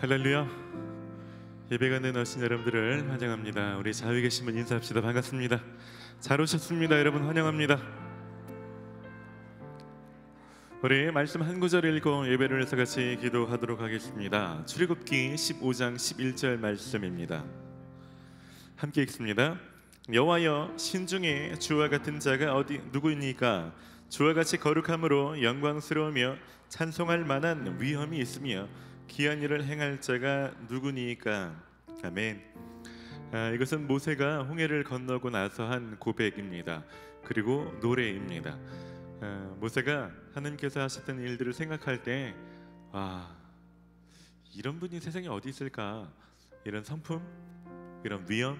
할렐루야. 예배가 된 오신 여러분들을 환영합니다. 우리 좌우에 계신 분 인사합시다. 반갑습니다. 잘 오셨습니다. 여러분 환영합니다. 우리 말씀 한 구절 읽고 예배를 해서 같이 기도하도록 하겠습니다. 출애굽기 15장 11절 말씀입니다. 함께 읽습니다. 여호와여, 신중에 주와 같은 자가 어디 누구이니까? 주와 같이 거룩함으로 영광스러우며 찬송할 만한 위엄이 있으며 귀한 일을 행할 자가 누구니까? 아멘. 이것은 모세가 홍해를 건너고 나서 한 고백입니다. 그리고 노래입니다. 모세가 하나님께서 하셨던 일들을 생각할 때 이런 분이 세상에 어디 있을까? 이런 성품, 이런 위엄,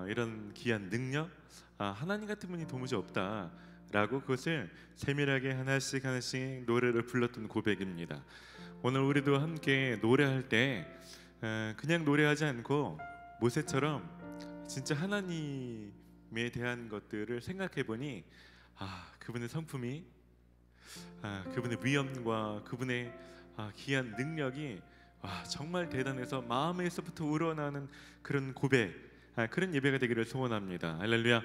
이런 귀한 능력, 하나님 같은 분이 도무지 없다 라고 그것을 세밀하게 하나씩 노래를 불렀던 고백입니다. 오늘 우리도 함께 노래할 때 그냥 노래하지 않고 모세처럼 진짜 하나님에 대한 것들을 생각해 보니 그분의 성품이, 그분의 위엄과 그분의 귀한 능력이 정말 대단해서 마음에서부터 우러나는 그런 고백, 그런 예배가 되기를 소원합니다. 할렐루야.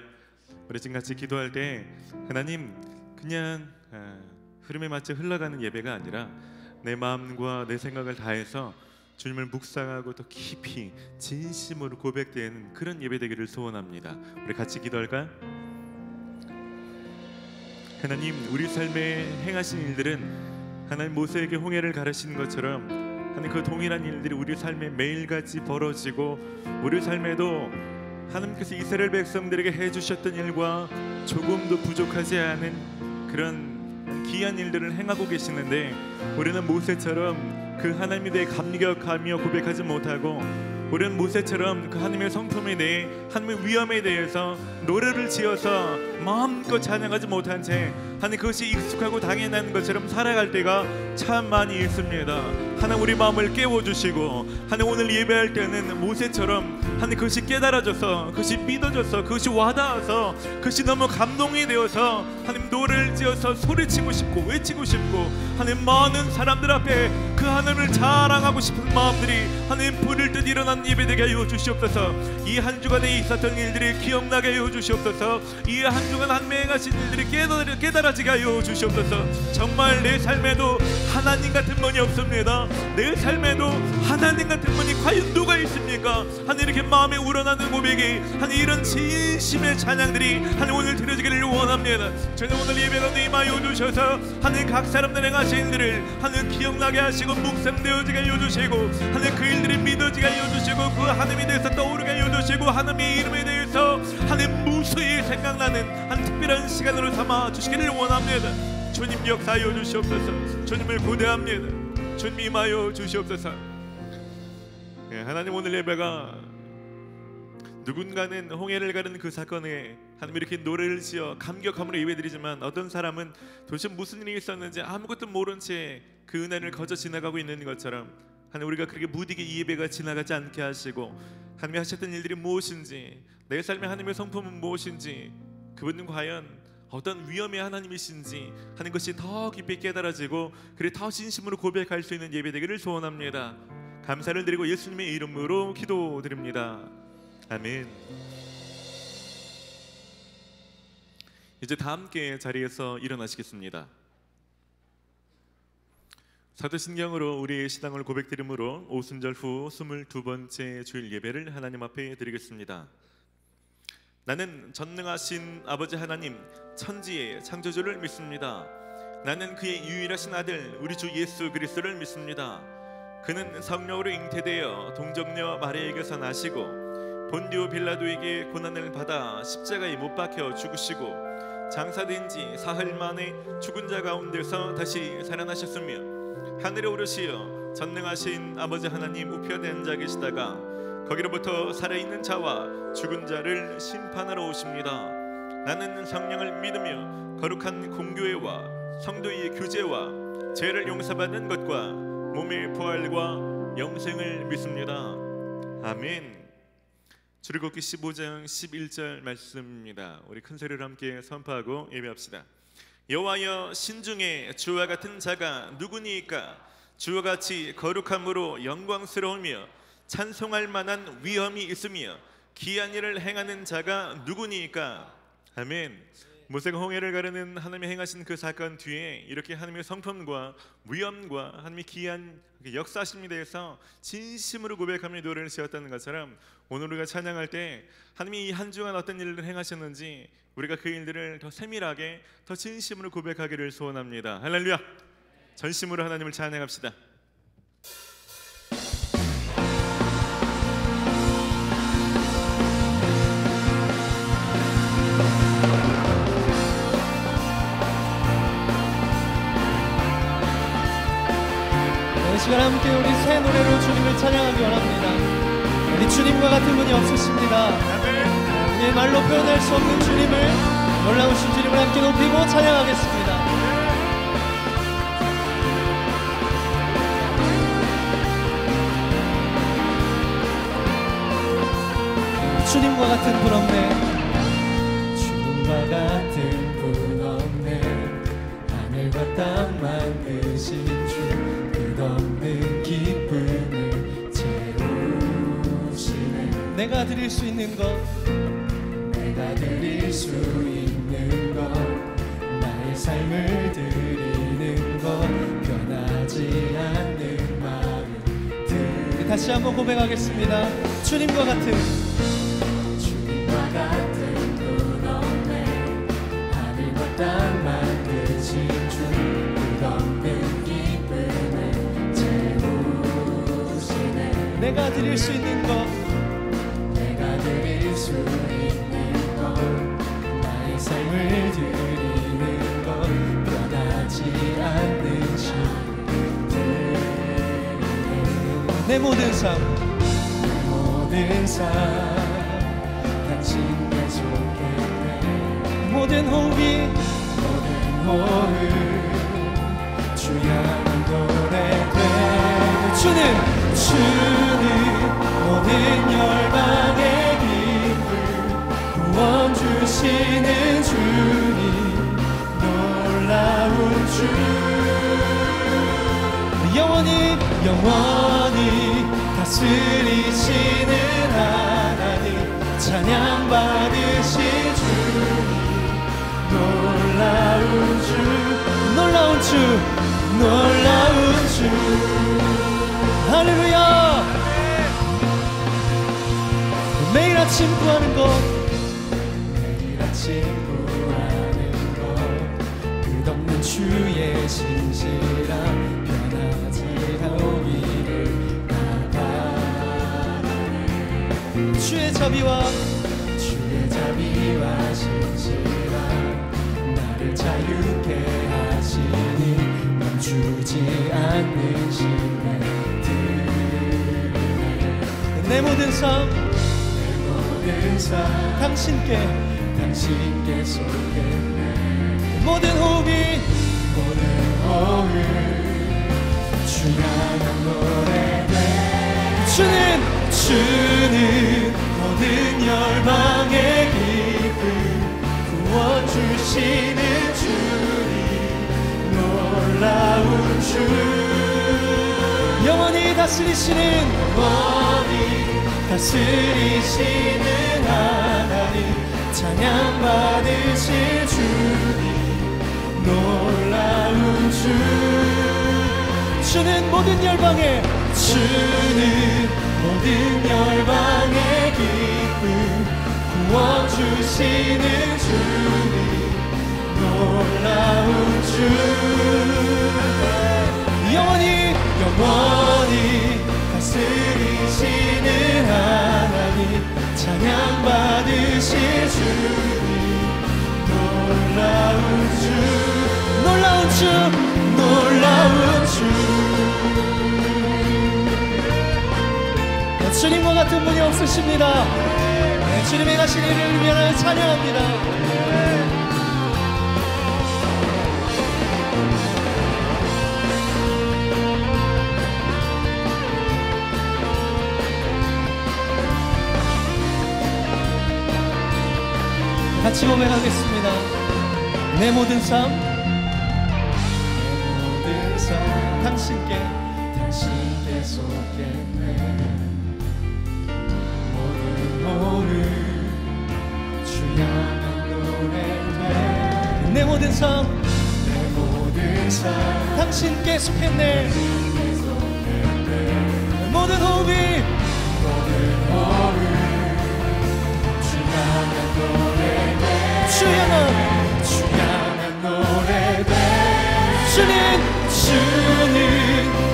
우리 지금 같이 기도할 때 하나님, 그냥 흐름에 맞춰 흘러가는 예배가 아니라 내 마음과 내 생각을 다해서 주님을 묵상하고 더 깊이 진심으로 고백되는 그런 예배 되기를 소원합니다. 우리 같이 기도할까요? 하나님, 우리 삶에 행하신 일들은 하나님 모세에게 홍해를 가르치는 것처럼 하나님 그 동일한 일들이 우리 삶에 매일같이 벌어지고 우리 삶에도 하나님께서 이스라엘 백성들에게 해주셨던 일과 조금도 부족하지 않은 그런 귀한 일들을 행하고 계시는데 우리는 모세처럼 그 하나님에 대해 감격하며 고백하지 못하고 우리는 모세처럼 그 하나님의 성품에 대해 하나님의 위엄에 대해서 노래를 지어서 마음껏 찬양하지 못한 채 하나님 그것이 익숙하고 당연한 것처럼 살아갈 때가 참 많이 있습니다. 하나님 우리 마음을 깨워주시고 하나님 오늘 예배할 때는 모세처럼 하나님 그것이 깨달아져서 그것이 믿어져서 그것이 와닿아서 그것이 너무 감동이 되어서 하나님 노래를 지어서 소리치고 싶고 외치고 싶고 하나님 많은 사람들 앞에 그 하나님을 자랑하고 싶은 마음들이 하나님 불일 듯 일어난 예배되게 하여 주시옵소서. 이 한 주간에 있었던 일들이 기억나게 하여 주시옵소서. 이 한 주간 하나님의 행하신 일들이 깨달아지게 하여 주시옵소서. 정말 내 삶에도 하나님 같은 분이 없습니다. 내 삶에도 하나님 같은 분이 과연 누가 있습니까? 하나님 이렇게 마음에 우러나는 고백이 하나님 이런 진심의 찬양들이 하나님 오늘 드려지기를 원합니다. 저는 오늘 예배 가운데 임하여 주셔서 하나님 각 사람들 행하신 일들을 하나님 기억나게 하시고 묵상되어지게 하여 주시고 하나님 그 일들이 믿어지게 하여 주시고 그 하나님에 대해서 떠오르게 하여 주시고 하나님의 이름에 대해서 하나님 무수히 생각나는 한 특별한 시간으로 삼아 주시기를 원합니다. 주님 역사하여 주시옵소서. 주님을 고대합니다. 주님 임하여 주시옵소서. 하나님 오늘 예배가 누군가는 홍해를 가른 그 사건에 하나님 이렇게 노래를 지어 감격함으로 예배드리지만 어떤 사람은 도대체 무슨 일이 있었는지 아무것도 모른 채 그 은혜를 거저 지나가고 있는 것처럼 하나님 우리가 그렇게 무디게 이 예배가 지나가지 않게 하시고 하나님이 하셨던 일들이 무엇인지 내 삶의 하나님의 성품은 무엇인지 그분은 과연 어떤 위엄의 하나님이신지 하는 것이 더 깊이 깨달아지고 그래 더 진심으로 고백할 수 있는 예배 되기를 소원합니다. 감사를 드리고 예수님의 이름으로 기도드립니다. 아멘. 이제 다 함께 자리에서 일어나시겠습니다. 사도신경으로 우리의 신앙을 고백드림으로 오순절 후 22번째 주일 예배를 하나님 앞에 드리겠습니다. 나는 전능하신 아버지 하나님 천지의 창조주를 믿습니다. 나는 그의 유일하신 아들 우리 주 예수 그리스도를 믿습니다. 그는 성령으로 잉태되어 동정녀 마리아에게서 나시고 본디오 빌라도에게 고난을 받아 십자가에 못 박혀 죽으시고 장사된 지 사흘 만에 죽은 자 가운데서 다시 살아나셨으며 하늘에 오르시어 전능하신 아버지 하나님 우편에 앉아 계시다가 거기로부터 살아있는 자와 죽은 자를 심판하러 오십니다. 나는 성령을 믿으며 거룩한 공교회와 성도의 교제와 죄를 용서받는 것과 몸의 부활과 영생을 믿습니다. 아멘. 출애굽기 15장 11절 말씀입니다. 우리 큰 소리로 함께 선포하고 예배합시다. 여호와여, 신중에 주와 같은 자가 누구니까? 주와 같이 거룩함으로 영광스러우며 찬송할 만한 위엄이 있으며 기이한 일을 행하는 자가 누구니까? 아멘. 모세가 홍해를 가르는 하나님이 행하신 그 사건 뒤에 이렇게 하나님의 성품과 위엄과 하나님의 기이한 역사심에 대해서 진심으로 고백하며 노래를 지었다는 것처럼 오늘 우리가 찬양할 때 하나님이 이 한 주간 어떤 일을 행하셨는지 우리가 그 일들을 더 세밀하게 더 진심으로 고백하기를 소원합니다. 할렐루야. 전심으로 하나님을 찬양합시다. 이 시간 함께 우리 새 노래로 주님을 찬양하기 원합니다. 우리 주님과 같은 분이 없으십니다. 우리의 말로 표현할 수 없는 주님을, 놀라우신 주님을 함께 높이고 찬양하겠습니다. 주님과 같은 분 없네. 주님과 같은 분 없네. 하늘과 땅 만드신 주, 끝없는 기쁨을 채우시네. 내가 드릴 수 있는 것, 내가 드릴 수 있는 것, 나의 삶을 드리는 것, 변하지 않는 마음. 다시 한번 고백하겠습니다. 주님과 같은 분 없네. 하늘과 땅 만드신 주, 끝없는 기쁨을 채우시네. 내가 드릴 수 있는 것, 내가 드릴 수 있는 것, 나의 삶을 드리는 것, 변하지 않는 신들. 내 모든 삶, 내 모든 삶 당신께 속했네. 모든 호흡이, 모든 호흡 주 향한 노래돼. 주는 모든 열방의 기쁨 구원 주시는 주님, 놀라운 주, 영원히 다스리시는 하나님, 찬양 받으신 주님, 놀라운 주, 할렐루야. 매일 아침 구하는 것, 매일 아침 구하는 것, 끝없는 주의 신실함, 변하지 않기를 나가네. 주의 자비와 신실함, 나를 자유케 하시니 멈추지 않는 신뢰들. 내 모든 삶 당신께 속했네. 모든 호흡 주 향한 노래돼. 주는 모든 열방의 기쁨 구원 주시는 주님, 놀라운 주, 영원히 다스리시는 하나님, 찬양 받으실 주님, 놀라운 주. 주는 모든 열방의 기쁨 구원 주시는 주님, 놀라운 주, 영원히 다스리시는 하나님, 찬양 받으실 주님, 놀라운 주. 주님과 같은 분이 없으십니다. 주님의 가신 일을 위하여 찬양합니다. 같이 고백하겠습니다. 내 모든 삶 당신께 다시 계속했네. 모든 주 향한 노래돼. 내 모든 삶 당신 계속했네. 모든 호흡이 주 향한 노래돼. 주는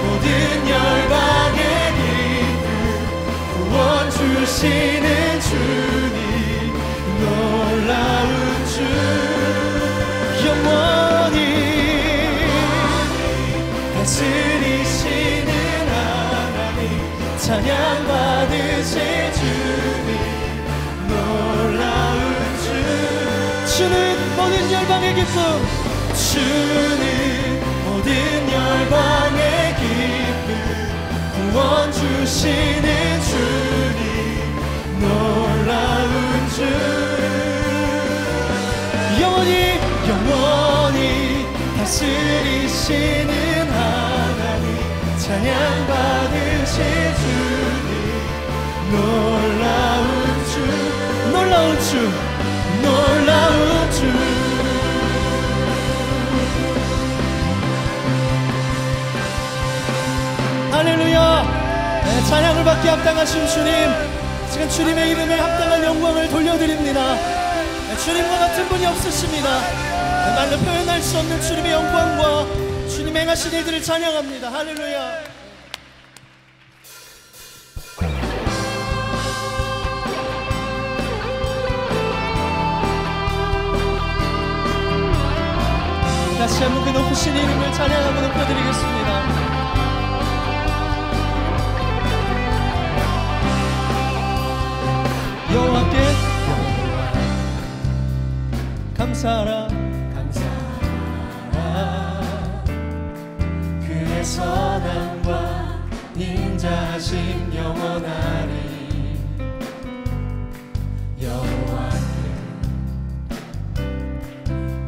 모든 열방의 기쁨 구원 주시는 주님 놀라운 주 영원히 다스리시는 하나님 찬양 받으실 주님 놀라운 주. 주는 모든 열방의 기쁨 주는 모든 열방의 기쁨 구원 주시는 주님 놀라운 주. 영원히 다스리시는 하나님 찬양 받으실 주님 놀라운 주. 할렐루야. 찬양을 받기 합당하신 주님, 지금 주님의 이름에 합당한 영광을 돌려드립니다. 주님과 같은 분이 없으십니다. 말로 표현할 수 없는 주님의 영광과 주님 행하신 일들을 찬양합니다. 할렐루야. 다시 한번 그 높으신 이름을 찬양하고 높여드리겠습니다. 여호와께 감사하라. 그의 선함과 인자심 영원하리. 여호와께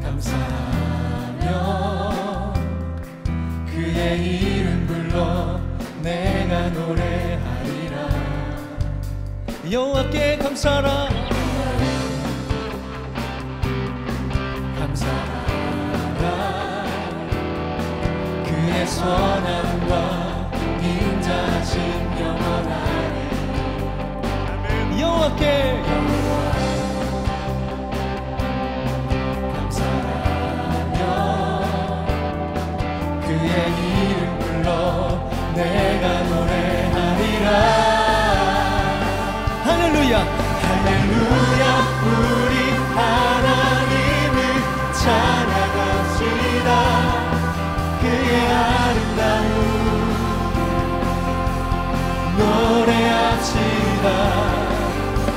감사하며 그의 이름 불러 내가 노래하리라. 여호와께 감사하라. 그의 선함과 인자심 영원하리. 여호와께 감사하며 그의 이름 불러 내가 노래하리라. 할렐루야. 우리 하나님을 찬양합시다. 그의 아름다움 노래합시다.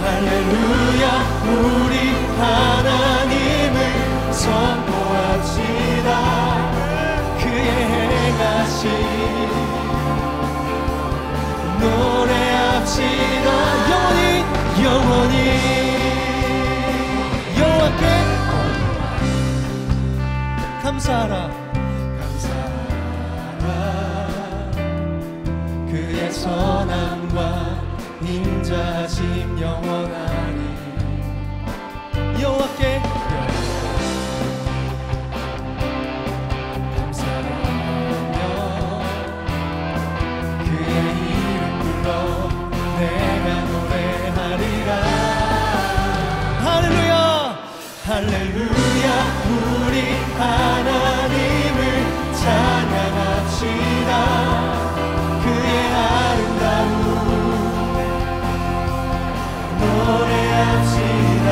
할렐루야. 우리 하나님을 선포합시다. 그의 행하신 노래합시다. 영원히 여호와께 감사하라. 그의 선함과 인자심 영원하리. 여호와께 감사하며 그의 이름 불러 내가 노래하리라. 할렐루야. 우리 하나님을 찬양합시다. 그의 아름다움 노래합시다.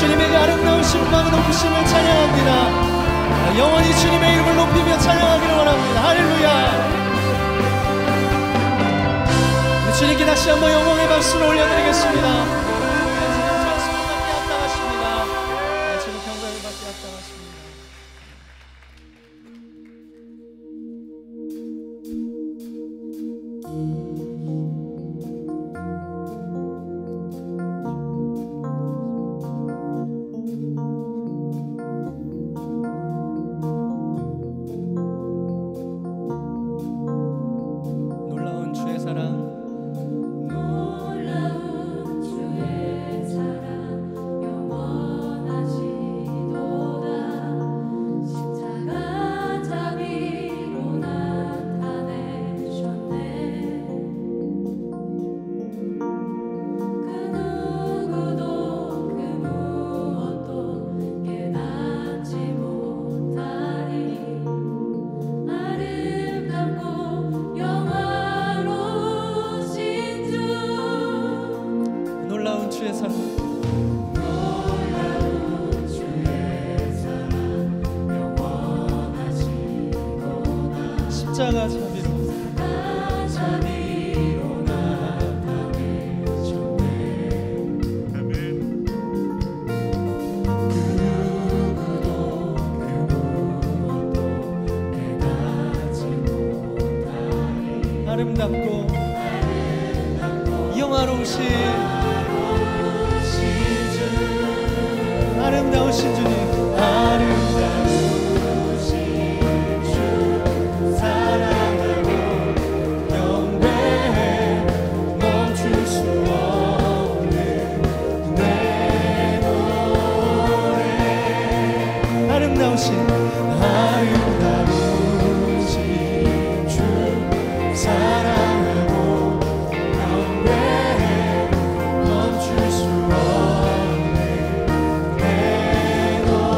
주님의 그 아름다운 신망 높으심을 찬양합니다. 영원히 주님의 이름을 높이며 찬양하기를 원합니다. 할렐루야. 우리 주님께 다시 한번 영광의 박수를 올려드리겠습니다. 십자가 자비로 나타내셨네. 그 누구도 그 무엇도 깨닫지 못하리. 아름답고 영화로우신 아름다우신 주님, 아름다우신 주 사랑하고 경배해 멈출 수 없는 내 노래. 아름다우신 주 사랑하고 경배해 멈출 수 없는 내 노래.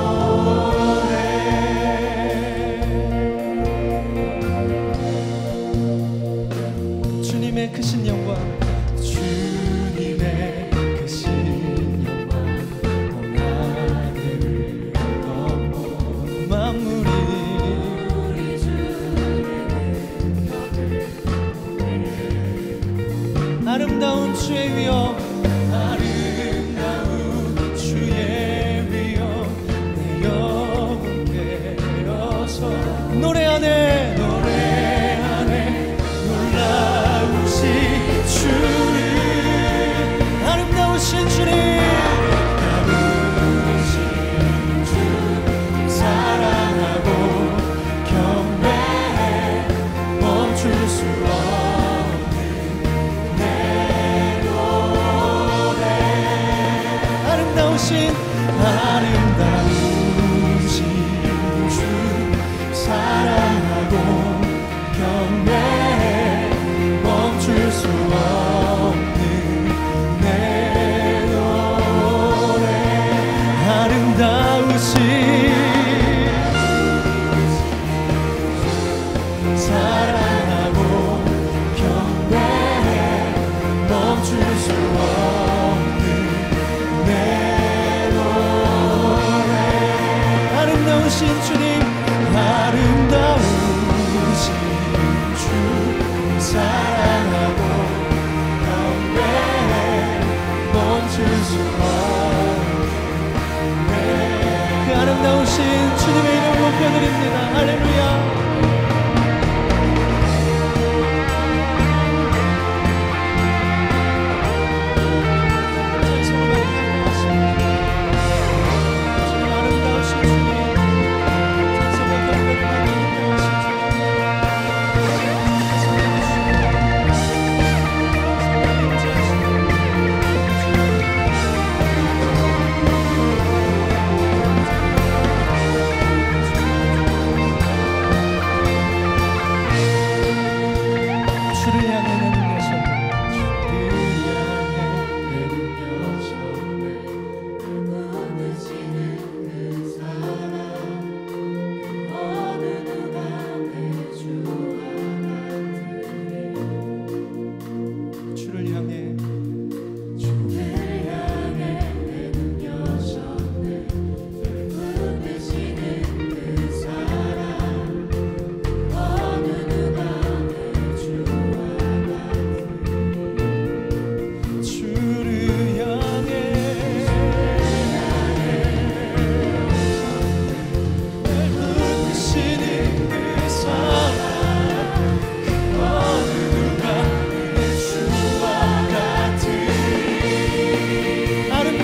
주님의 크신 영광, 주님의 크신 영광 온 하늘을 덮고 만물이 우리 주님의 아름다운 주의 위엄, 아름다운 주의 위엄 내 영혼 깨어서 노래하네 놀라우신 주님, 아름다우신 주님, 아름다우신 주 사랑하고 경배해 멈출 수 없는 내 노래. 아름다우신 주 사랑하고 경배해 멈출 수 없는 내 노래. 아름다우신 사랑하고 경배해 멈출 수 없는 내 노래.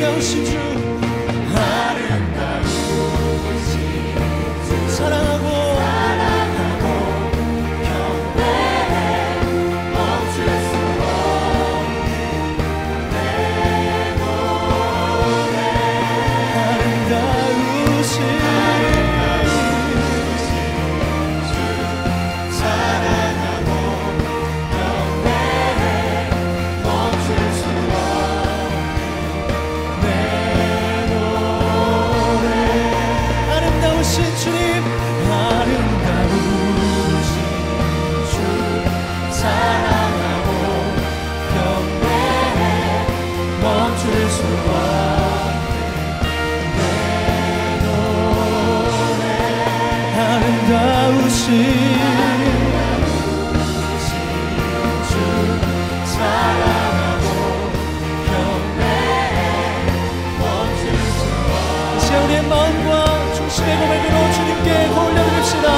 아름다우신 주 사랑하고 이제 우리의 마음과 중심의 고백으로 주님께 올려드립시다.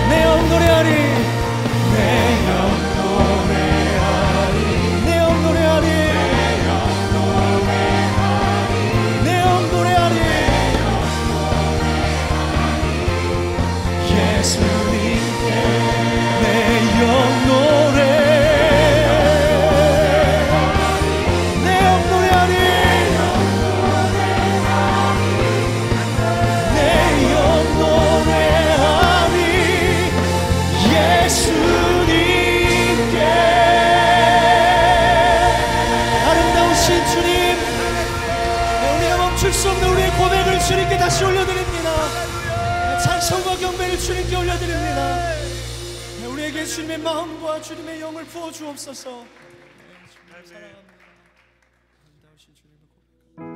내 영 노래하리, 내 영 노래하리, 내 영 노래하리, 내 영 노래하리, 예수님께 내 영 노래. 주님께 다시 올려드립니다. 찬송과 경배를 주님께 올려드립니다. 우리에게 주님의 마음과 주님의 영을 부어 주옵소서. 주님을 사랑합니다. 아름다우신 주님을 고백합니다.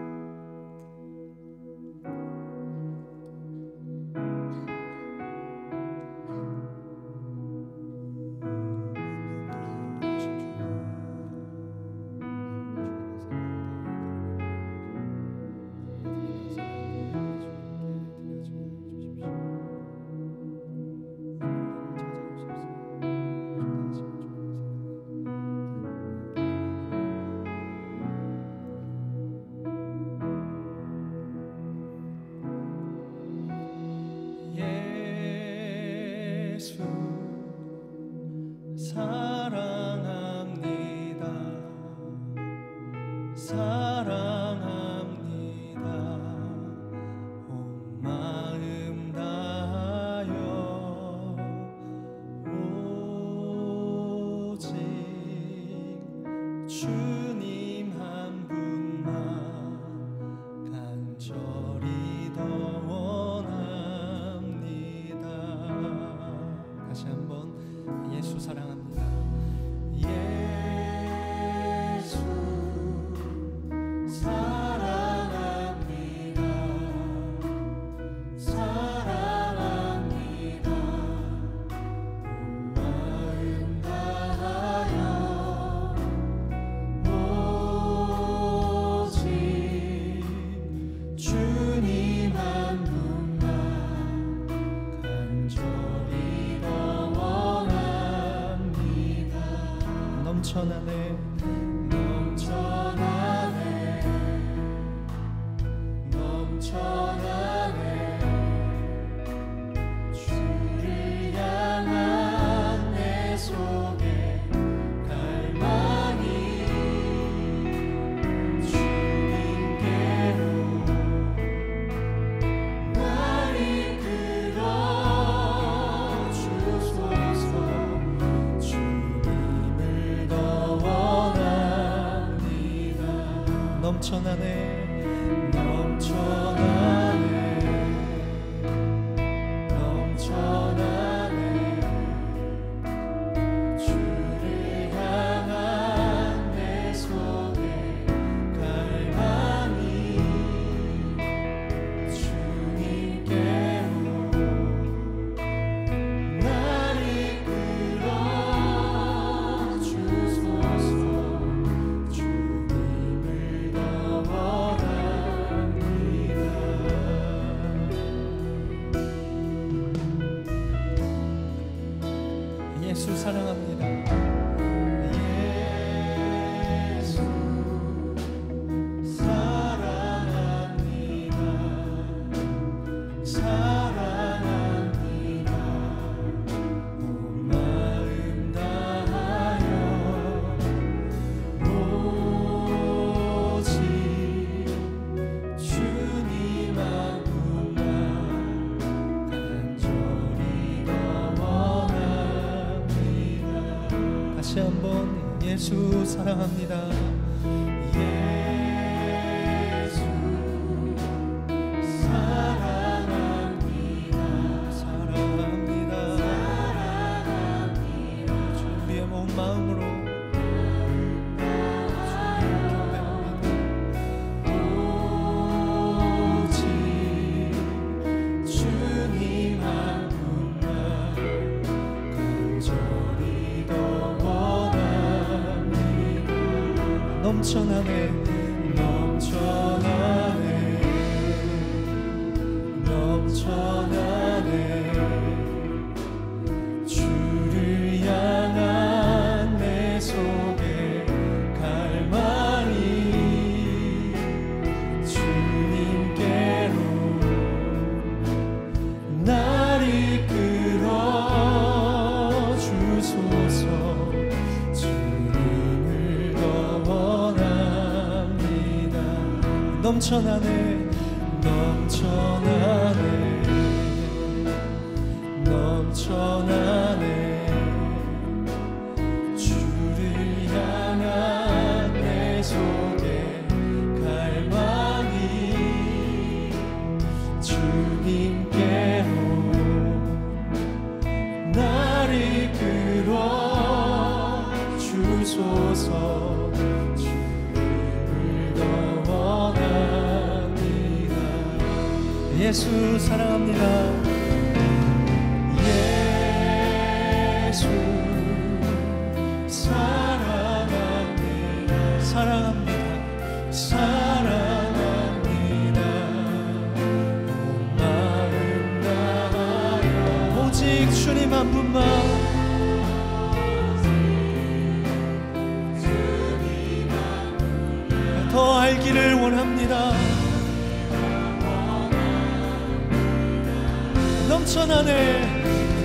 주님 한 분만 간절히 더 원합니다. 다시 한번 예수 사랑합니다. 예수 사랑합니다. 사랑합니다. 마음 다하여 주님 한 분만 간절히 더 원합니다. 넘쳐나네 넘쳐나네 넘쳐나네 주를 향한 내 속에 갈망이 주님께로 넘쳐나네 넘쳐나네 넘쳐나네 주를 향한 내 속에 갈망이 주님께로 나를 이끌어 주소서. 주님을 더 원합니다. 다시 한번 예수 사랑합니다. 예수 사랑합니다. 사랑합니다. 준비의 온 마음으로 넘쳐나네 넘쳐나네 넘쳐나네 주를 향한 내 속에 갈망이 주님께로 날 이끌어 주소서. 넘쳐나네 넘쳐나네 넘쳐나네 주를 향한 내 속에 갈망이 주님께로 날 이끌어 주소서. 예수 사랑합니다. 예수 사랑합니다. 사랑합니다. 사랑합니다. 온 마음 다하여 오직 주님 한 분만 더 알기를 원합니다. 넘쳐나네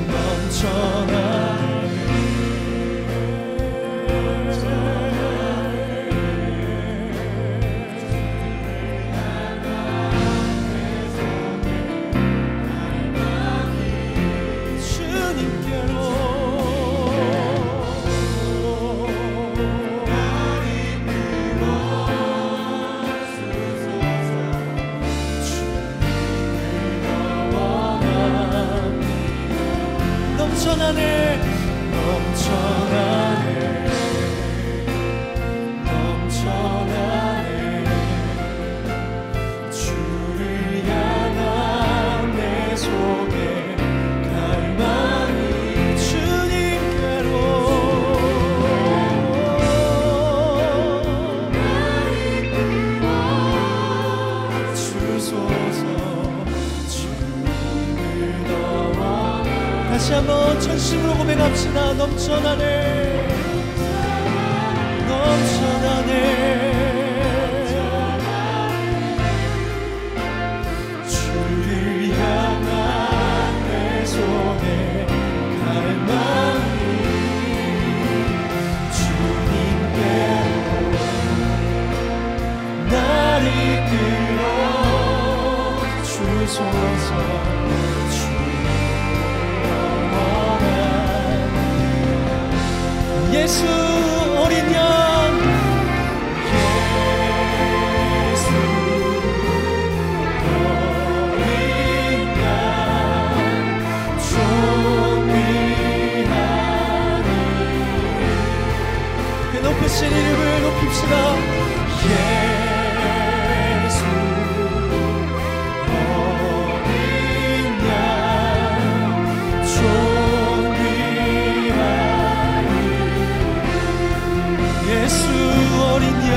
넘쳐나네 넘쳐나네 넘쳐나네 넘쳐나네 주를 향한 내 속에 갈망이 주님께로 주소서. 다시 한번 전심으로 고백합시다. 넘쳐나네 넘쳐나네 주를 향한 내 속에 갈망이 주님께로 날 이끌어 주소서. 예수 어린 양 예수 어린 양 존귀하니 그 높으신 이름을 높입시다. 예수 어린 양 예수 어린 양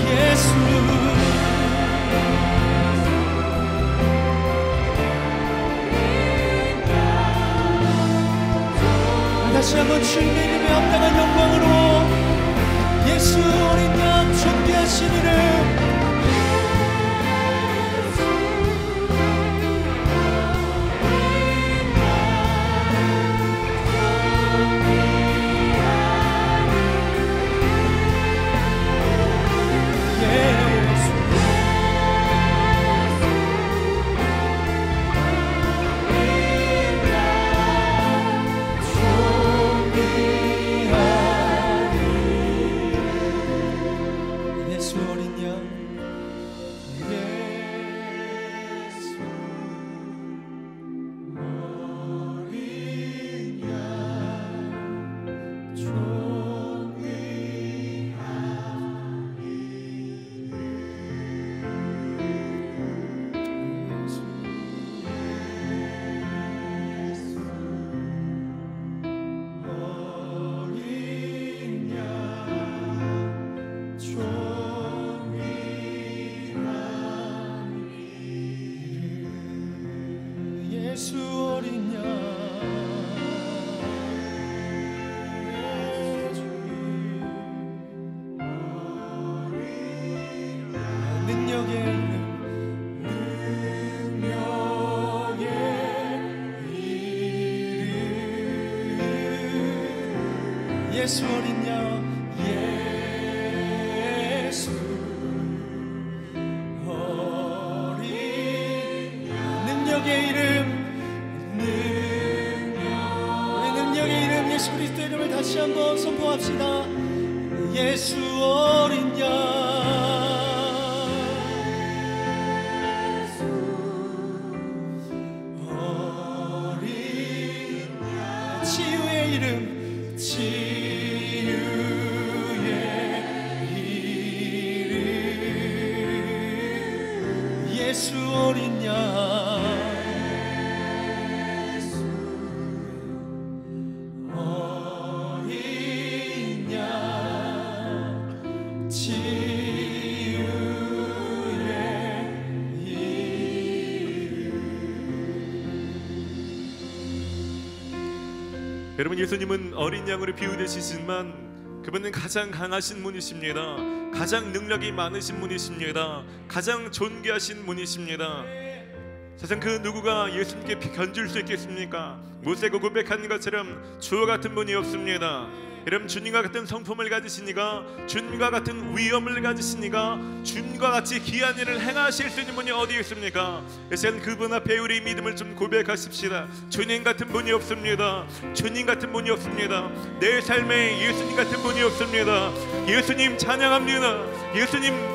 예수 다시 한번 주님의 이름에 합당한 영광으로 예수 어린 양 존귀하신 이름 예수 어린 양 능력의 이름 예수 어린 양 예수 어린 능력의 이름 우리 능력의 이름 예수 그리스도의 이름을 다시 한번 선포합시다. 예수 어린 양 치유의 이름 치유의 이름 예수 어린 양 어린 양 치유의 이름 여러분, 예수님은 어린 양으로 비유되시지만 그분은 가장 강하신 분이십니다. 가장 능력이 많으신 분이십니다. 가장 존귀하신 분이십니다. 세상 그 누구가 예수님께 견줄 수 있겠습니까? 모세가 고백한 것처럼 주와 같은 분이 없습니다. 여러분, 주님과 같은 성품을 가지시니가, 주님과 같은 위엄을 가지시니가, 주님과 같이 귀한 일을 행하실 수 있는 분이 어디 있습니까? 이제는 그분 앞에 우리 믿음을 좀 고백하십시다. 주님 같은 분이 없습니다. 주님 같은 분이 없습니다. 내 삶에 예수님 같은 분이 없습니다. 예수님 찬양합니다. 예수님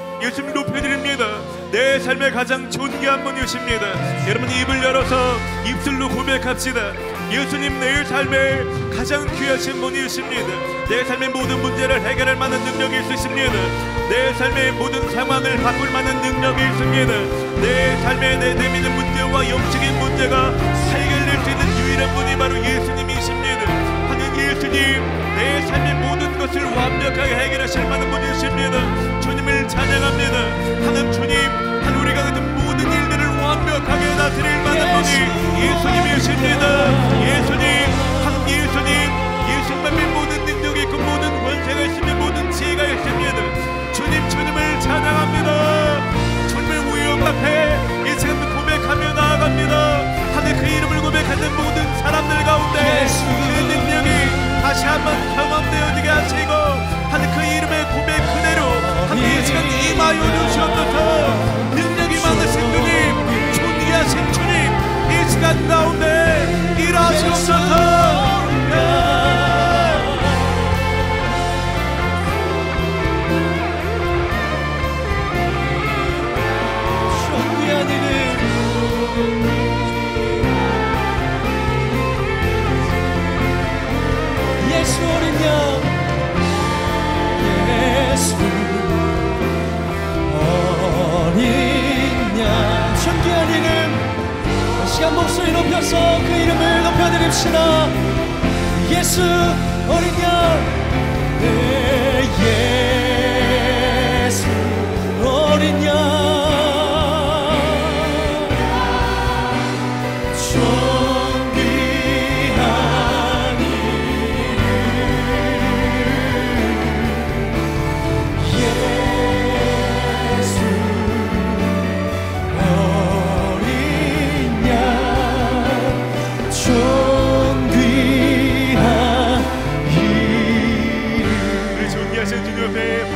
높여드립니다. 내 삶의 가장 존귀한 분이십니다. 여러분, 입을 열어서 입술로 고백합시다. 예수님 내 삶에 가장 귀하신 분이십니다. 내 삶의 모든 문제를 해결할 만한 능력이 있으십니다. 내 삶의 모든 상황을 바꿀 만한 능력이 있습니다. 내 삶에 내미는 문제와 영적인 문제가 해결될 수 있는 유일한 분이 바로 예수님이십니다. 하는 예수님, 내 삶의 모든 것을 완벽하게 해결하실 만한 분이십니다. 주님을 찬양합니다. 하는 주님, 한 우리가 같은 모든 일들을 완벽하게 다스릴 만한 분이 예수님이십니다. 예수님, 한 예수님의 모든 능력이 있고 모든 권세가 있으며 모든 지혜가 있습니다. 주님을 찬양합니다. 주님의 위엄 앞에 이 시간도 고백하며 나아갑니다. 하늘 그 이름을 고백하는 모든 사람들 가운데 그 능력이 다시 한번 경험되어지게 하시고, 하늘 그 이름의 고백 그대로 하늘 이 시간 임하여 주시옵소서. 능력이 많으신 주님, 존귀하신 주님, 이 시간 가운데 일하시옵소서. 예수 어린 양 예수 어린 양 존귀한 이름 시간 목소리 높여서 그 이름을 높여드립시다. 예수 어린 양 예수 어린 양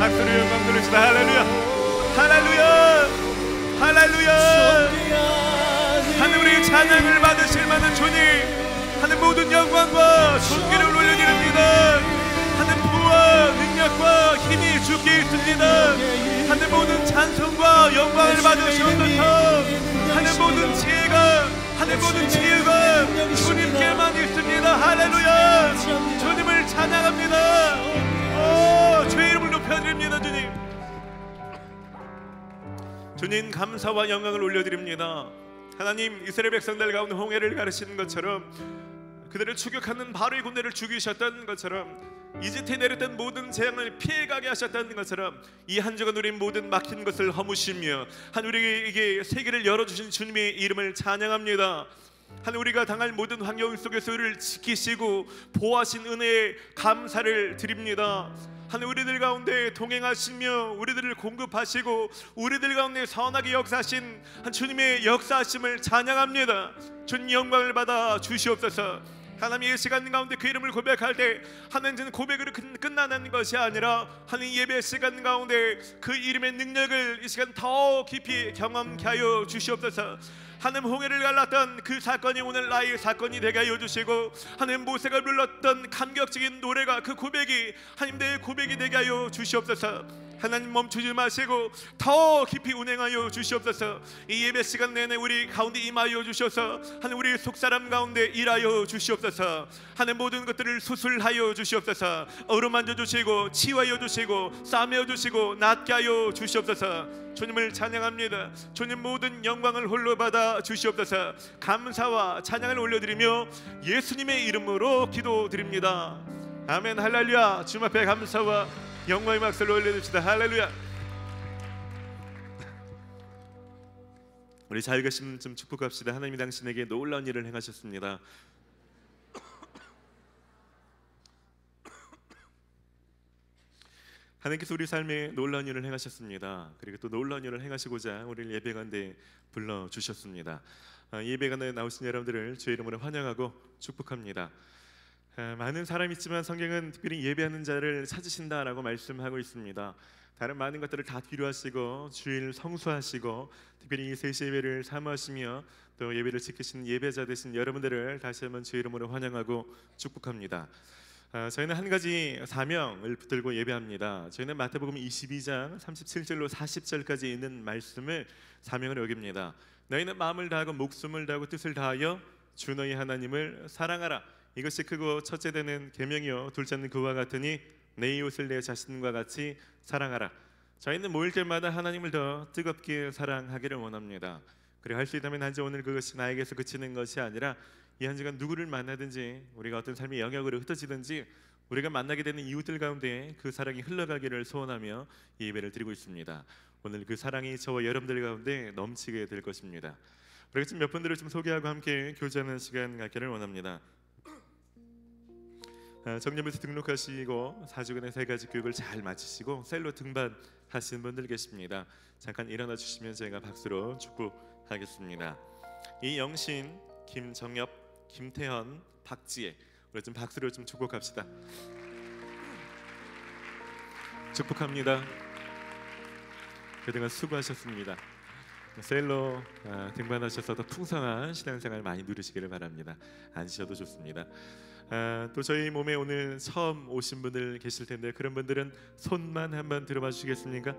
박수로 영광 돌립시다. 할렐루야, 할렐루야, 할렐루야. 하늘 우리 찬양을 받으실 만한 주님, 하늘 모든 영광과 존귀를 올려드립니다. 하늘 부와 능력과 힘이 주께 있습니다. 하늘 모든 찬송과 영광을 받으시옵소서. 하늘 모든 지혜가 주님께만 있습니다. 할렐루야. 주님을 찬양합니다. 주의 이름을 높여드립니다. 주님 감사와 영광을 올려드립니다. 하나님, 이스라엘 백성들 가운데 홍해를 가르치는 것처럼, 그들을 추격하는 바로의 군대를 죽이셨던 것처럼, 이집트에 내렸던 모든 재앙을 피해가게 하셨다는 것처럼, 이 한 주간 우리 모든 막힌 것을 허무시며 한 우리에게 세계를 열어주신 주님의 이름을 찬양합니다. 하나님, 우리가 당할 모든 환경 속에서 우리를 지키시고 보호하신 은혜에 감사를 드립니다. 하나님, 우리들 가운데 동행하시며 우리들을 공급하시고 우리들 가운데 선하게 역사하신 한 주님의 역사하심을 찬양합니다. 주님 영광을 받아 주시옵소서. 하나님, 이 시간 가운데 그 이름을 고백할 때 하나님은 고백으로 끝나는 것이 아니라 하나님 예배 시간 가운데 그 이름의 능력을 이 시간 더 깊이 경험케 하여 주시옵소서. 하나님, 홍해를 갈랐던 그 사건이 오늘 나의 사건이 되게 하여 주시고, 하나님 모세가 불렀던 감격적인 노래가 그 고백이 하나님 내 고백이 되게 하여 주시옵소서. 하나님, 멈추지 마시고 더 깊이 운행하여 주시옵소서. 이 예배 시간 내내 우리 가운데 임하여 주셔서 하나님 우리 속사람 가운데 일하여 주시옵소서. 하나님, 모든 것들을 수술하여 주시옵소서. 어루만져 주시고 치유하여 주시고 싸매어 주시고 낫게 하여 주시옵소서. 주님을 찬양합니다. 주님 모든 영광을 홀로 받아 주시옵소서. 감사와 찬양을 올려드리며 예수님의 이름으로 기도드립니다. 아멘. 할렐루야. 주님 앞에 감사와 영광의 박수를 올려줍시다. 할렐루야. 우리 잘 계시면 좀 축복합시다. 하나님이 당신에게 놀라운 일을 행하셨습니다. 하나님께서 우리 삶에 놀라운 일을 행하셨습니다. 그리고 또 놀라운 일을 행하시고자 우리를 예배가운데 불러주셨습니다. 예배가운데 나오신 여러분들을 주의 이름으로 환영하고 축복합니다. 많은 사람이 있지만 성경은 특별히 예배하는 자를 찾으신다라고 말씀하고 있습니다. 다른 많은 것들을 다 뒤로하시고 주일 성수하시고 특별히 이 세시 예배를 사모하시며 또 예배를 지키시는 예배자 되신 여러분들을 다시 한번 주의 이름으로 환영하고 축복합니다. 저희는 한 가지 사명을 붙들고 예배합니다. 저희는 마태복음 22장 37절로 40절까지 있는 말씀을 사명으로 여깁니다. 너희는 마음을 다하고 목숨을 다하고 뜻을 다하여 주 너희 하나님을 사랑하라. 이것이 크고 첫째 되는 계명이요 둘째는 그와 같으니 내 이웃을 내 자신과 같이 사랑하라. 저희는 모일 때마다 하나님을 더 뜨겁게 사랑하기를 원합니다. 그리고 할 수 있다면 단지 오늘 그것이 나에게서 그치는 것이 아니라 이 한 시간 누구를 만나든지 우리가 어떤 삶의 영역으로 흩어지든지 우리가 만나게 되는 이웃들 가운데 그 사랑이 흘러가기를 소원하며 이 예배를 드리고 있습니다. 오늘 그 사랑이 저와 여러분들 가운데 넘치게 될 것입니다. 그래서 지금 몇 분들을 좀 소개하고 함께 교제하는 시간 갖기를 원합니다. 정년부에서 등록하시고 4주간의 3가지 교육을 잘 마치시고 셀로 등반하신 분들 계십니다. 잠깐 일어나 주시면 제가 박수로 축복하겠습니다. 이영신, 김정엽, 김태현, 박지혜, 우리 좀 박수로 좀 축복합시다. 축복합니다. 그동안 수고하셨습니다. 셀로 등반하셔서 더 풍성한 신앙생활 많이 누리시기를 바랍니다. 앉으셔도 좋습니다. 또 저희 몸에 오늘 처음 오신 분들 계실 텐데 그런 분들은 손만 한번 들어봐 주시겠습니까?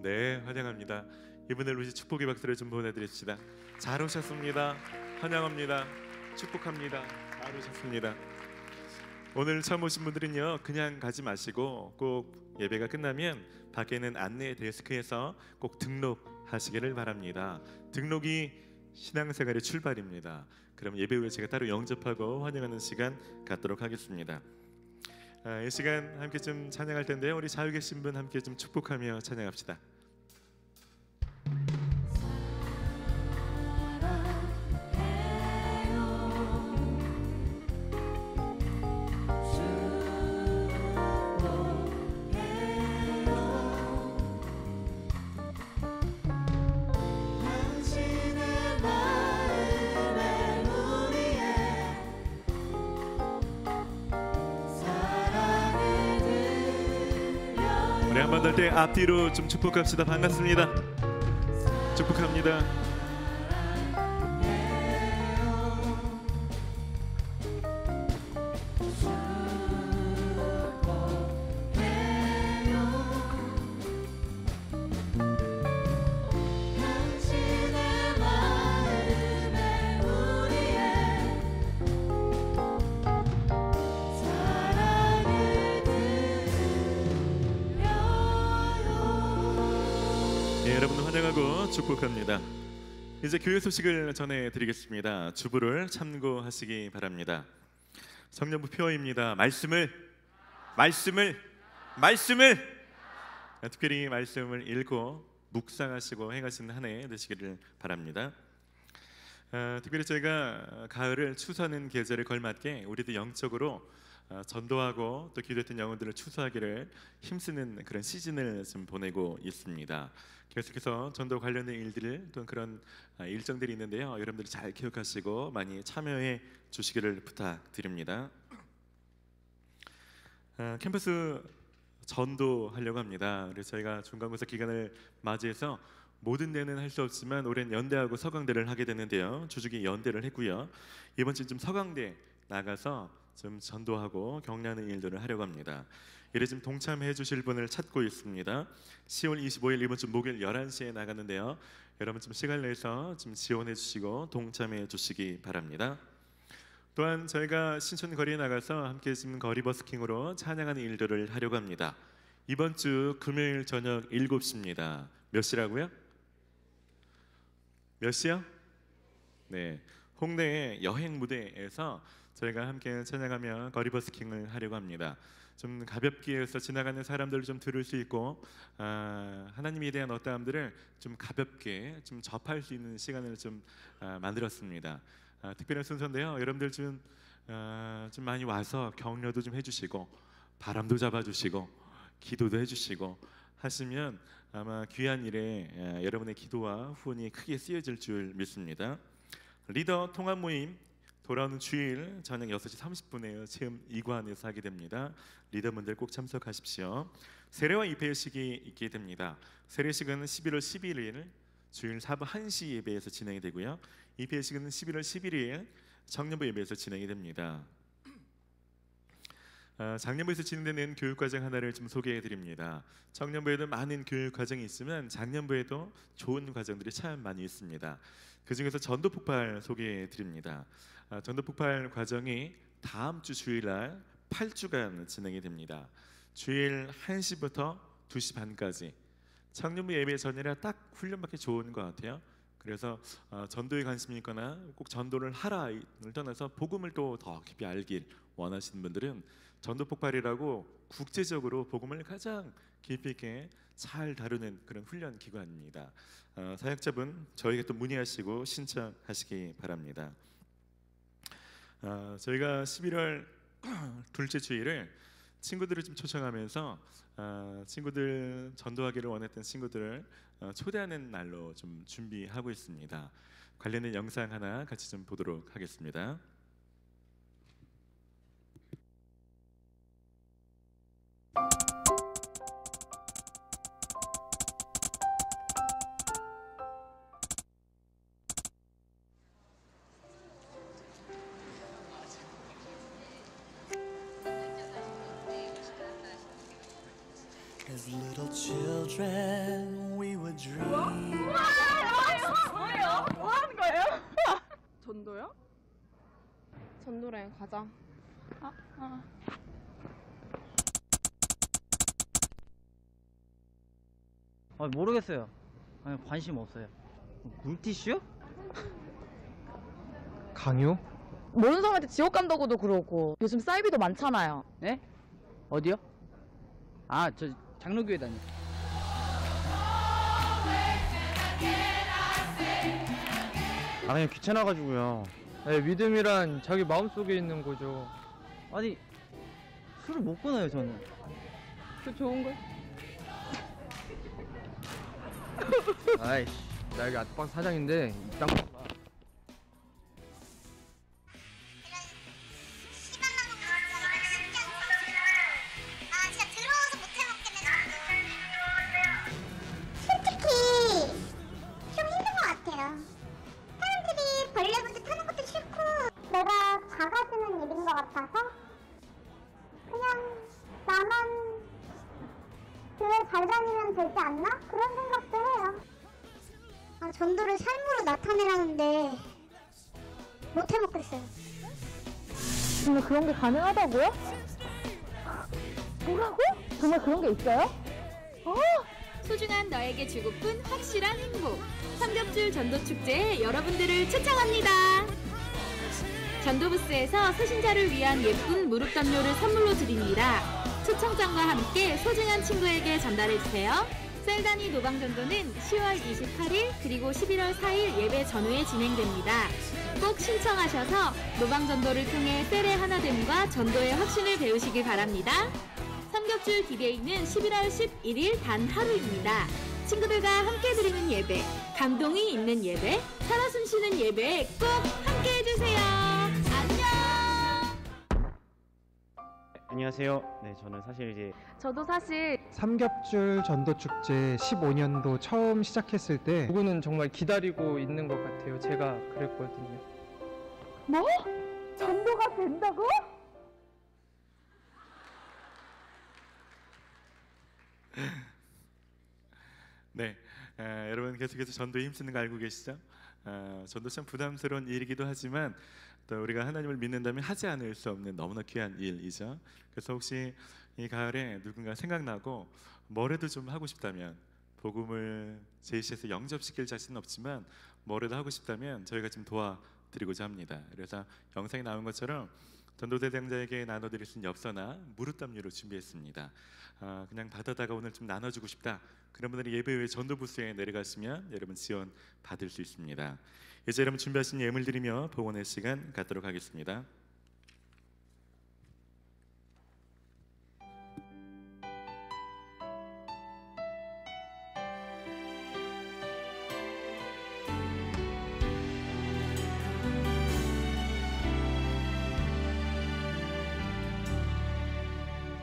네, 환영합니다. 이분들 우리 축복의 박수를 좀 보내드립시다. 잘 오셨습니다. 환영합니다. 축복합니다. 잘 오셨습니다. 오늘 처음 오신 분들은요 그냥 가지 마시고 꼭 예배가 끝나면 밖에 있는 안내 데스크에서 꼭 등록하시기를 바랍니다. 등록이 신앙생활의 출발입니다. 그럼 예배 후에 제가 따로 영접하고 환영하는 시간 갖도록 하겠습니다. 이 시간 함께 좀 찬양할 텐데요. 우리 자유 계신 분 함께 좀 축복하며 찬양합시다. 우리 한 번 더 때 앞뒤로 좀 축복합시다. 반갑습니다. 축복합니다. 여러분 환영하고 축복합니다. 이제 교회 소식을 전해드리겠습니다. 주부를 참고하시기 바랍니다. 성령부 표어입니다. 말씀을 특별히 말씀을 읽고 묵상하시고 행하시는 한 해 되시기를 바랍니다. 특별히 저희가 가을을 추수하는 계절에 걸맞게 우리도 영적으로 전도하고 또 기도했던 영혼들을 추수하기를 힘쓰는 그런 시즌을 좀 보내고 있습니다. 계속해서 전도 관련된 일들 또는 그런 일정들이 있는데요. 여러분들이 잘 기억하시고 많이 참여해 주시기를 부탁드립니다. 캠퍼스 전도하려고 합니다. 그래서 저희가 중간고사 기간을 맞이해서 모든 데는 할 수 없지만 올해는 연대하고 서강대를 하게 되는데요. 주중에 연대를 했고요. 이번 주는 좀 서강대 나가서 좀 전도하고 격려하는 일들을 하려고 합니다. 이래 좀 동참해 주실 분을 찾고 있습니다. 10월 25일 이번 주 목요일 11시에 나가는데요. 여러분 좀 시간 내서 좀 지원해 주시고 동참해 주시기 바랍니다. 또한 저희가 신촌 거리에 나가서 함께 지금 거리 버스킹으로 찬양하는 일들을 하려고 합니다. 이번 주 금요일 저녁 7시입니다. 몇 시라고요? 몇 시요? 네, 홍대의 여행 무대에서 저희가 함께 찬양하며 거리 버스킹을 하려고 합니다. 좀 가볍게 해서 지나가는 사람들을 좀 들을 수 있고 하나님에 대한 어떠함들을 좀 가볍게 좀 접할 수 있는 시간을 좀 만들었습니다. 특별한 순서인데요. 여러분들 좀 많이 와서 격려도 좀 해주시고 바람도 잡아주시고 기도도 해주시고 하시면 아마 귀한 일에 여러분의 기도와 후원이 크게 쓰여질 줄 믿습니다. 리더 통합 모임 돌아오는 주일 저녁 6시 30분에 체험 2관에서 하게 됩니다. 리더분들 꼭 참석하십시오. 세례와 입회식이 있게 됩니다. 세례식은 11월 11일 주일 사부 1시 예배에서 진행이 되고요. 입회식은 11월 11일 청년부 예배에서 진행이 됩니다. 작년부에서 진행되는 교육과정 하나를 좀 소개해 드립니다. 청년부에도 많은 교육과정이 있지만 작년부에도 좋은 과정들이 참 많이 있습니다. 그 중에서 전도폭발 소개해 드립니다. 전도폭발 과정이 다음 주 주일날 8주간 진행이 됩니다. 주일 1시부터 2시 반까지 청년부 예배 전이라 딱 훈련받기 좋은 것 같아요. 그래서 전도에 관심이 있거나 꼭 전도를 하라를 떠나서 복음을 또 더 깊이 알길 원하시는 분들은 전도폭발이라고 국제적으로 복음을 가장 깊이 있게 잘 다루는 그런 훈련 기관입니다. 사역자분 저에게 또 문의하시고 신청하시기 바랍니다. 저희가 11월 둘째 주일을 친구들을 좀 초청하면서 친구들 전도하기를 원했던 친구들을 초대하는 날로 좀 준비하고 있습니다. 관련된 영상 하나 같이 좀 보도록 하겠습니다. As little children, we would dream. 뭐예요? 뭐 하는 거예요? 전도요? 전도래 가자. 모르겠어요. 아니, 관심 없어요. 물티슈? 강요? 모르는 사람한테 지옥 간다고도 그러고 요즘 사이비도 많잖아요. 네? 어디요? 아, 저 장로교회 다녀. 그냥 귀찮아가지고요. 믿음이란 자기 마음속에 있는 거죠. 아니, 술을 못 끊어요, 저는. 그 좋은걸? 아이씨, 나 여기 아트박 사장인데 이딴 거 봐. 진짜 더러워서 못 해먹겠네. 솔직히 좀 힘든 것 같아요. 사람들이 벌레부터 타는 것도 싫고 내가 작아지는 일인 것 같아서 그냥 나만 교회 잘 다니면 되지 않나? 그런 생각도 해요. 전도를 삶으로 나타내라는데 못 해먹겠어요. 정말 그런 게 가능하다고요? 뭐라고? 정말 그런 게 있어요? 소중한 너에게 주고픈 확실한 행복 삼겹줄 전도축제에 여러분들을 초청합니다. 전도부스에서 새신자를 위한 예쁜 무릎 담요를 선물로 드립니다. 초청장과 함께 소중한 친구에게 전달해주세요. 셀다니 노방전도는 10월 28일 그리고 11월 4일 예배 전후에 진행됩니다. 꼭 신청하셔서 노방전도를 통해 셀의 하나됨과 전도의 확신을 배우시길 바랍니다. 삼겹줄 디데이는 11월 11일 단 하루입니다. 친구들과 함께 드리는 예배, 감동이 있는 예배, 살아 숨쉬는 예배에 꼭 함께 해주세요. 안녕! 안녕하세요. 네, 저는 사실 이제 저도 사실 삼겹줄 전도축제 15년도 처음 시작했을 때 누구는 정말 기다리고 있는 것 같아요. 제가 그랬거든요. 뭐? 전도가 된다고? 네, 여러분 계속해서 전도에 힘쓰는 거 알고 계시죠? 전도 참 부담스러운 일이기도 하지만 또 우리가 하나님을 믿는다면 하지 않을 수 없는 너무나 귀한 일이죠. 그래서 혹시 이 가을에 누군가 생각나고 뭐라도 좀 하고 싶다면, 복음을 제시해서 영접시킬 자신은 없지만 뭐라도 하고 싶다면 저희가 좀 도와드리고자 합니다. 그래서 영상에 나온 것처럼 전도 대상자에게 나눠드릴 수 있는 엽서나 무릇담요를 준비했습니다. 그냥 받아다가 오늘 좀 나눠주고 싶다, 그런 분들이 예배 후에 전도 부스에 내려가시면 여러분 지원 받을 수 있습니다. 이제 여러분 준비하신 예물 드리며 봉헌의 시간 갖도록 하겠습니다.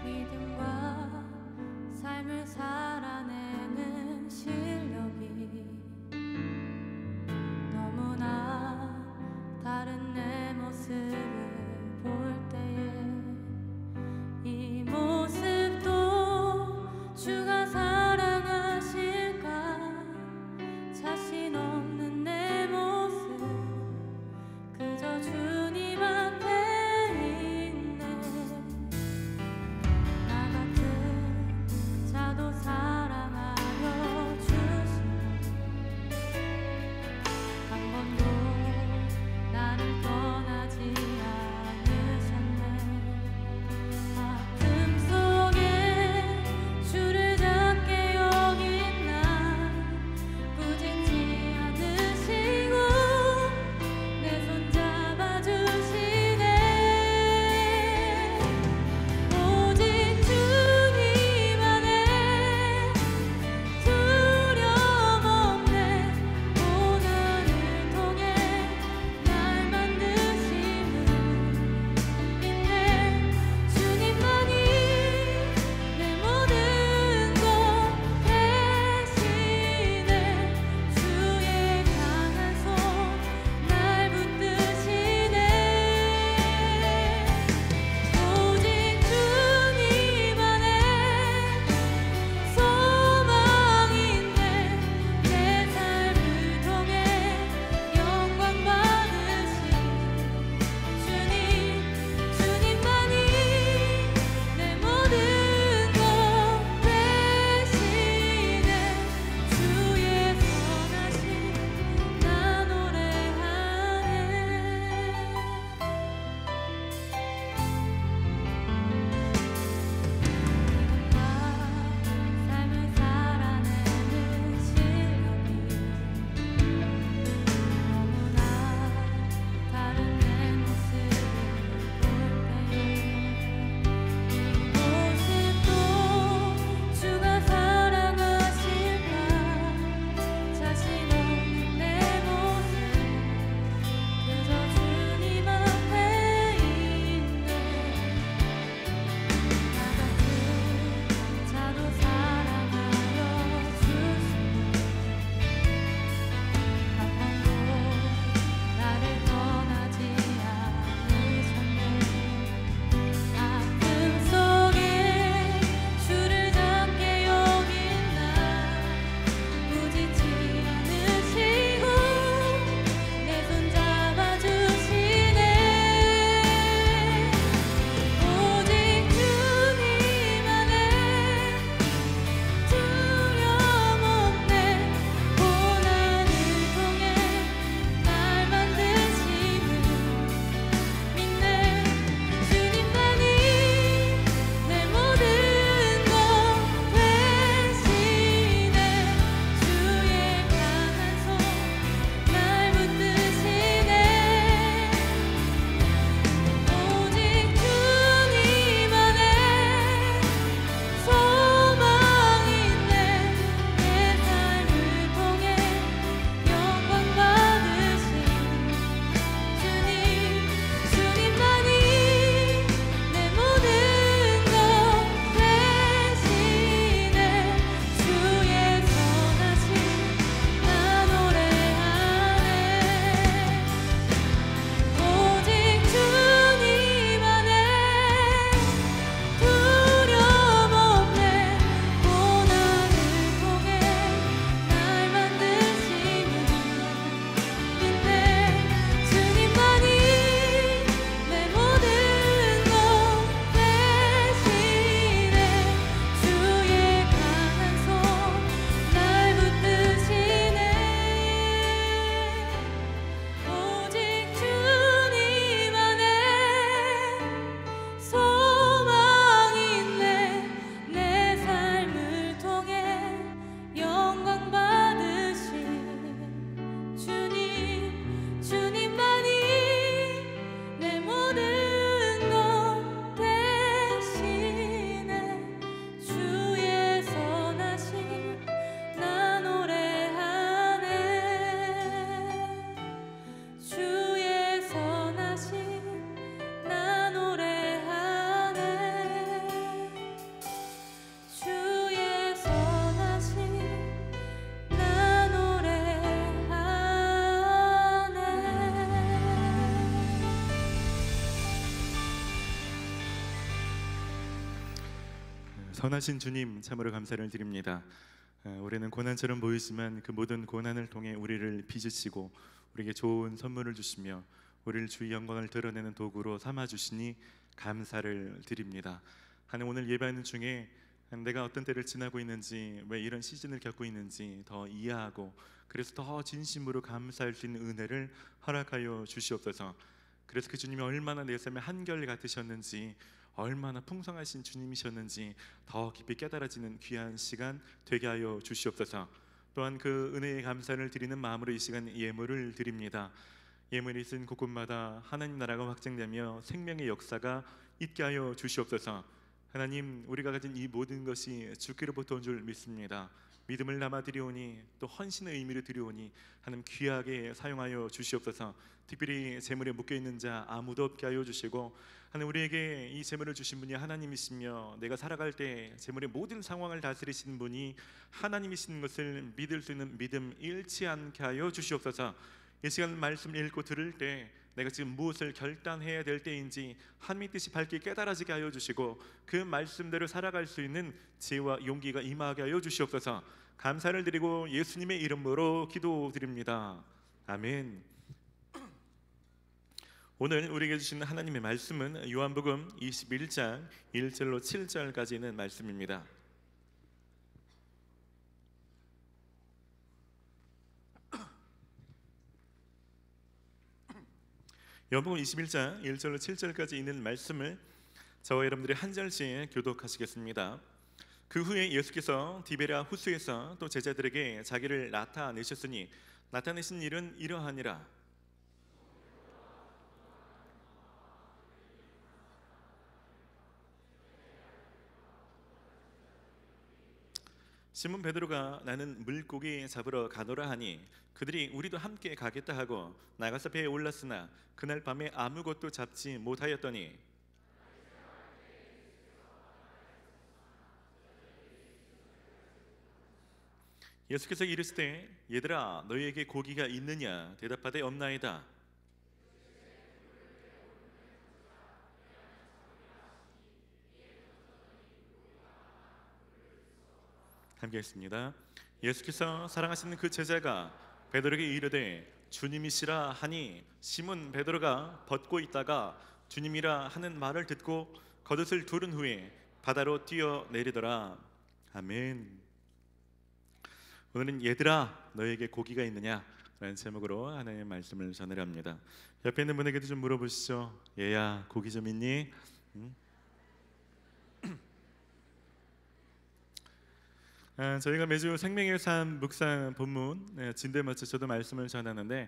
믿음과 삶을 살아내는 실력이 너무나 다른 내 모습을 선하신 주님 참으로 감사를 드립니다. 올해는 고난처럼 보이지만 그 모든 고난을 통해 우리를 빚으시고 우리에게 좋은 선물을 주시며 우리를 주의 영광을 드러내는 도구로 삼아 주시니 감사를 드립니다. 하나님, 오늘 예배하는 중에 내가 어떤 때를 지나고 있는지, 왜 이런 시즌을 겪고 있는지 더 이해하고 그래서 더 진심으로 감사할 수 있는 은혜를 허락하여 주시옵소서. 그래서 그 주님이 얼마나 내 삶에 한결 같으셨는지, 얼마나 풍성하신 주님이셨는지 더 깊이 깨달아지는 귀한 시간 되게 하여 주시옵소서. 또한 그 은혜의 감사를 드리는 마음으로 이 시간 예물을 드립니다. 예물이 있은 곳곳마다 하나님 나라가 확장되며 생명의 역사가 있게 하여 주시옵소서. 하나님, 우리가 가진 이 모든 것이 주께로부터 온 줄 믿습니다. 믿음을 남아 드리오니 또 헌신의 의미로 드리오니 하나님 귀하게 사용하여 주시옵소서. 특별히 재물에 묶여있는 자 아무도 없게 하여 주시고, 하나님 우리에게 이 재물을 주신 분이 하나님이시며 내가 살아갈 때 재물의 모든 상황을 다스리시는 분이 하나님이신 것을 믿을 수 있는 믿음 잃지 않게 하여 주시옵소서. 이 시간 말씀 읽고 들을 때 내가 지금 무엇을 결단해야 될 때인지 하나님의 뜻이 밝게 깨달아지게 하여 주시고 그 말씀대로 살아갈 수 있는 지혜와 용기가 임하게 하여 주시옵소서. 감사를 드리고 예수님의 이름으로 기도드립니다. 아멘. 오늘 우리에게 주시는 하나님의 말씀은 요한복음 21장 1절로 7절까지 있는 말씀입니다. 요한복음 21장 1절로 7절까지 있는 말씀을 저와 여러분들이 한 절씩 교독하시겠습니다. 그 후에 예수께서 디베랴 호수에서 또 제자들에게 자기를 나타내셨으니 나타내신 일은 이러하니라. 시몬 베드로가 나는 물고기 잡으러 가노라 하니 그들이 우리도 함께 가겠다 하고 나가서 배에 올랐으나 그날 밤에 아무것도 잡지 못하였더니 예수께서 이르시되 얘들아 너희에게 고기가 있느냐 대답하되 없나이다. 함께 했습니다. 예수께서 사랑하시는 그 제자가 베드로에게 이르되 주님이시라 하니 시몬 베드로가 벗고 있다가 주님이라 하는 말을 듣고 겉옷을 두른 후에 바다로 뛰어내리더라. 아멘. 오늘은 얘들아 너에게 고기가 있느냐 라는 제목으로 하나님의 말씀을 전하려 합니다. 옆에 있는 분에게도 좀 물어보시죠. 얘야 고기 좀 있니? 저희가 매주 생명의 삶 묵상 본문 진도에 맞춰 저도 말씀을 전하는데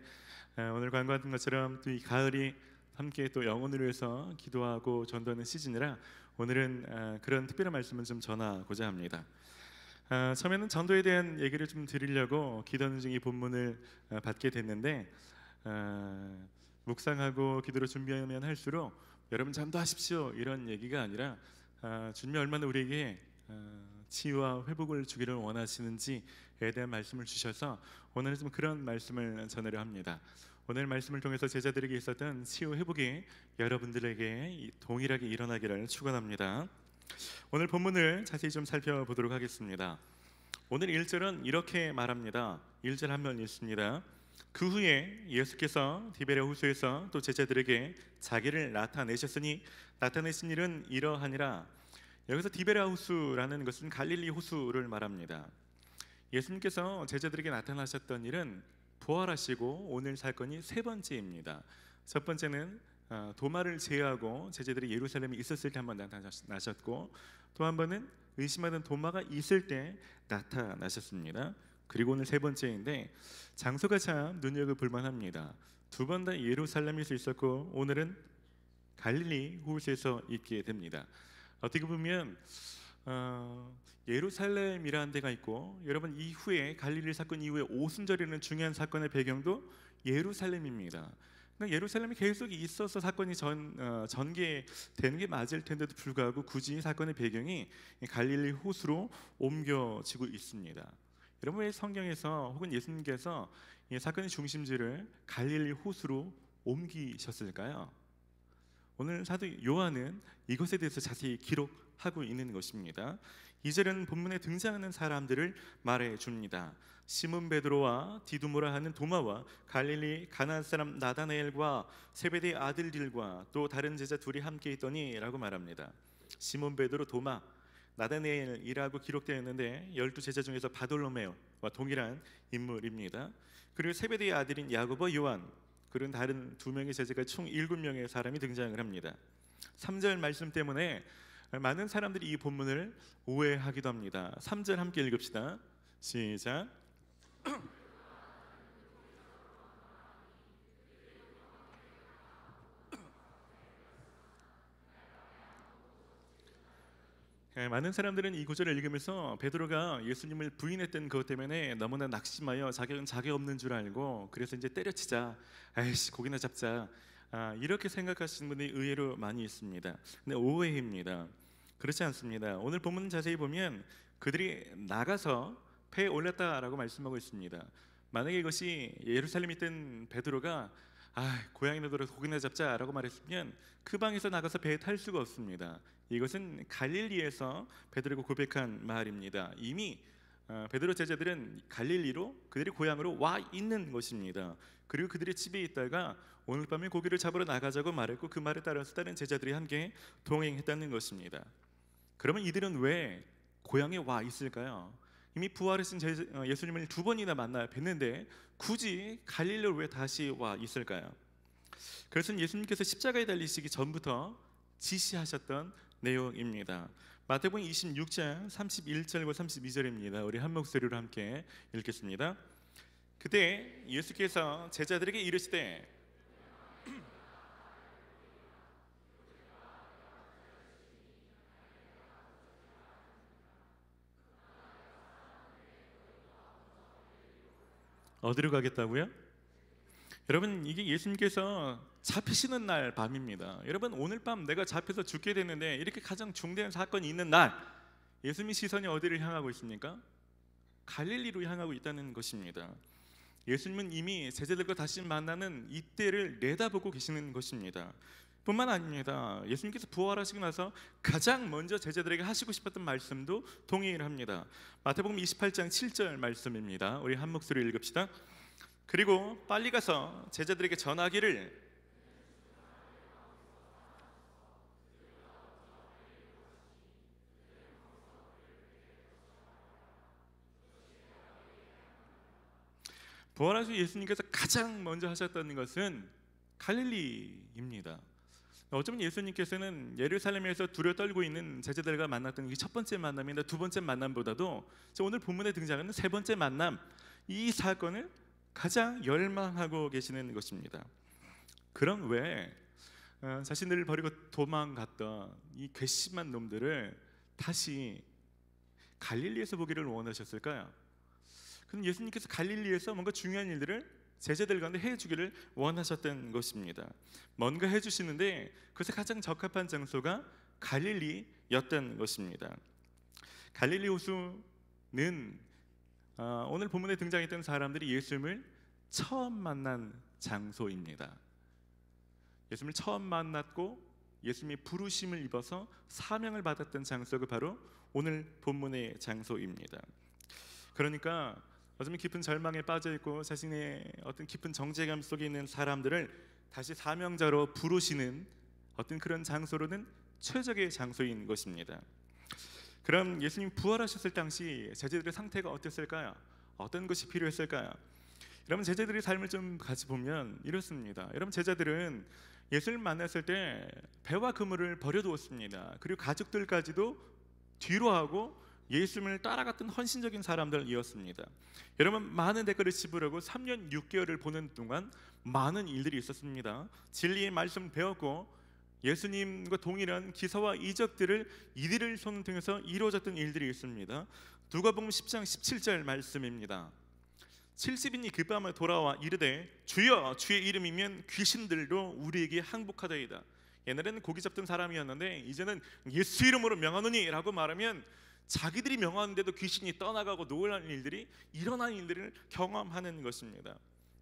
오늘 광고하는 것처럼 또 이 가을이 함께 또 영혼을 위해서 기도하고 전도하는 시즌이라 오늘은 그런 특별한 말씀을 좀 전하고자 합니다. 처음에는 전도에 대한 얘기를 좀 드리려고 기도하는 중 이 본문을 받게 됐는데 묵상하고 기도로 준비하면 할수록 여러분 전도하십시오 이런 얘기가 아니라 주님이 얼마나 우리에게 치유와 회복을 주기를 원하시는지에 대한 말씀을 주셔서 오늘은 좀 그런 말씀을 전하려 합니다. 오늘 말씀을 통해서 제자들에게 있었던 치유 회복이 여러분들에게 동일하게 일어나기를 축원합니다. 오늘 본문을 자세히 좀 살펴보도록 하겠습니다. 오늘 1절은 이렇게 말합니다. 1절 한번 읽습니다. 그 후에 예수께서 디베랴 호수에서 또 제자들에게 자기를 나타내셨으니 나타내신 일은 이러하니라. 여기서 디베랴 호수라는 것은 갈릴리 호수를 말합니다. 예수님께서 제자들에게 나타나셨던 일은 부활하시고 오늘 사건이 세 번째입니다. 첫 번째는 도마를 제하고 제자들이 예루살렘에 있었을 때 한번 나타나셨고 또 한 번은 의심하던 도마가 있을 때 나타나셨습니다. 그리고 오늘 세 번째인데 장소가 참 눈여겨볼 만합니다. 두 번 다 예루살렘에서 있었고 오늘은 갈릴리 호수에서 있게 됩니다. 어떻게 보면 예루살렘이라는 데가 있고 여러분 이후에 갈릴리 사건 이후에 오순절이라는 중요한 사건의 배경도 예루살렘입니다. 그러니까 예루살렘이 계속 있어서 사건이 전개되는 게 맞을 텐데도 불구하고 굳이 사건의 배경이 갈릴리 호수로 옮겨지고 있습니다. 여러분 왜 성경에서 혹은 예수님께서 이 사건의 중심지를 갈릴리 호수로 옮기셨을까요? 오늘 사도 요한은 이것에 대해서 자세히 기록 하고 있는 것입니다. 2절은 본문에 등장하는 사람들을 말해 줍니다. 시몬 베드로와 디두모라 하는 도마와 갈릴리 가나안 사람 나다나엘과 세베대의 아들들과 또 다른 제자 둘이 함께 있더니 라고 말합니다. 시몬 베드로, 도마, 나다나엘이라고 기록되어 있는데 12제자 중에서 바돌로메오와 동일한 인물입니다. 그리고 세베대의 아들인 야고보, 요한, 그런 다른 2명의 제자가 총 7명의 사람이 등장을 합니다. 3절 말씀 때문에 많은 사람들이 이 본문을 오해하기도 합니다. 3절 함께 읽읍시다. 시작. 많은 사람들은 이 구절을 읽으면서 베드로가 예수님을 부인했던 그것 때문에 너무나 낙심하여 자격은 자격 없는 줄 알고 그래서 이제 때려치자, 아이씨 고기나 잡자, 이렇게 생각하시는 분이 의외로 많이 있습니다. 근데 오해입니다. 그렇지 않습니다. 오늘 본문 자세히 보면 그들이 나가서 배에 올랐다라고 말씀하고 있습니다. 만약에 이것이 예루살렘에 있던 베드로가 고양이나 들어서 고기나 잡자라고 말했으면 그 방에서 나가서 배에 탈 수가 없습니다. 이것은 갈릴리에서 베드로가 고백한 말입니다. 이미 베드로 제자들은 갈릴리로 그들의 고향으로 와 있는 것입니다. 그리고 그들의 집에 있다가 오늘 밤에 고기를 잡으러 나가자고 말했고 그 말에 따라서 다른 제자들이 함께 동행했다는 것입니다. 그러면 이들은 왜 고향에 와 있을까요? 이미 부활하신 예수님을 2번이나 만나 뵀는데 굳이 갈릴리로 왜 다시 와 있을까요? 그것은 예수님께서 십자가에 달리시기 전부터 지시하셨던 내용입니다. 마태복음 26장 31절과 32절입니다. 우리 한 목소리로 함께 읽겠습니다. 그때 예수께서 제자들에게 이르시되 어디로 가겠다고요? 여러분, 이게 예수님께서 잡히시는 날 밤입니다. 여러분, 오늘 밤 내가 잡혀서 죽게 되는데 이렇게 가장 중대한 사건이 있는 날 예수님의 시선이 어디를 향하고 있습니까? 갈릴리로 향하고 있다는 것입니다. 예수님은 이미 제자들과 다시 만나는 이때를 내다보고 계시는 것입니다. 뿐만 아닙니다. 예수님께서 부활하시고 나서 가장 먼저 제자들에게 하시고 싶었던 말씀도 동일합니다. 마태복음 28장 7절 말씀입니다. 우리 한 목소리 읽읍시다. 그리고 빨리 가서 제자들에게 전하기를 부활하신 예수님께서 가장 먼저 하셨다는 것은 갈릴리입니다. 어쩌면 예수님께서는 예루살렘에서 두려 떨고 있는 제자들과 만났던 이 첫 번째 만남이나 두 번째 만남보다도 오늘 본문에 등장하는 세 번째 만남, 이 사건을 가장 열망하고 계시는 것입니다. 그럼 왜 자신들을 버리고 도망갔던 이 괘씸한 놈들을 다시 갈릴리에서 보기를 원하셨을까요? 그럼 예수님께서 갈릴리에서 뭔가 중요한 일들을 제자들 가운데 해주기를 원하셨던 것입니다. 뭔가 해주시는데 그것에 가장 적합한 장소가 갈릴리였던 것입니다. 갈릴리 호수는 오늘 본문에 등장했던 사람들이 예수님을 처음 만난 장소입니다. 예수님을 처음 만났고 예수님의 부르심을 입어서 사명을 받았던 장소가 바로 오늘 본문의 장소입니다. 그러니까 어쩌면 깊은 절망에 빠져있고 자신의 어떤 깊은 정죄감 속에 있는 사람들을 다시 사명자로 부르시는 어떤 그런 장소로는 최적의 장소인 것입니다. 그럼 예수님 부활하셨을 당시 제자들의 상태가 어땠을까요? 어떤 것이 필요했을까요? 여러분, 제자들의 삶을 좀 같이 보면 이렇습니다. 여러분, 제자들은 예수를 만났을 때 배와 그물을 버려두었습니다. 그리고 가족들까지도 뒤로 하고 예수님을 따라갔던 헌신적인 사람들이었습니다. 여러분, 많은 대가를 지불하고 3년 6개월을 보는 동안 많은 일들이 있었습니다. 진리의 말씀 배웠고 예수님과 동일한 기사와 이적들을 이들을 통해서 이루어졌던 일들이 있습니다. 누가복음 10장 17절 말씀입니다. 70인이 그 밤에 돌아와 이르되 주여, 주의 이름이면 귀신들도 우리에게 항복하더이다. 옛날에는 고기 잡던 사람이었는데 이제는 예수 이름으로 명하노니 라고 말하면 자기들이 명하는데도 귀신이 떠나가고 놀라는 일들이 일어나는 일들을 경험하는 것입니다.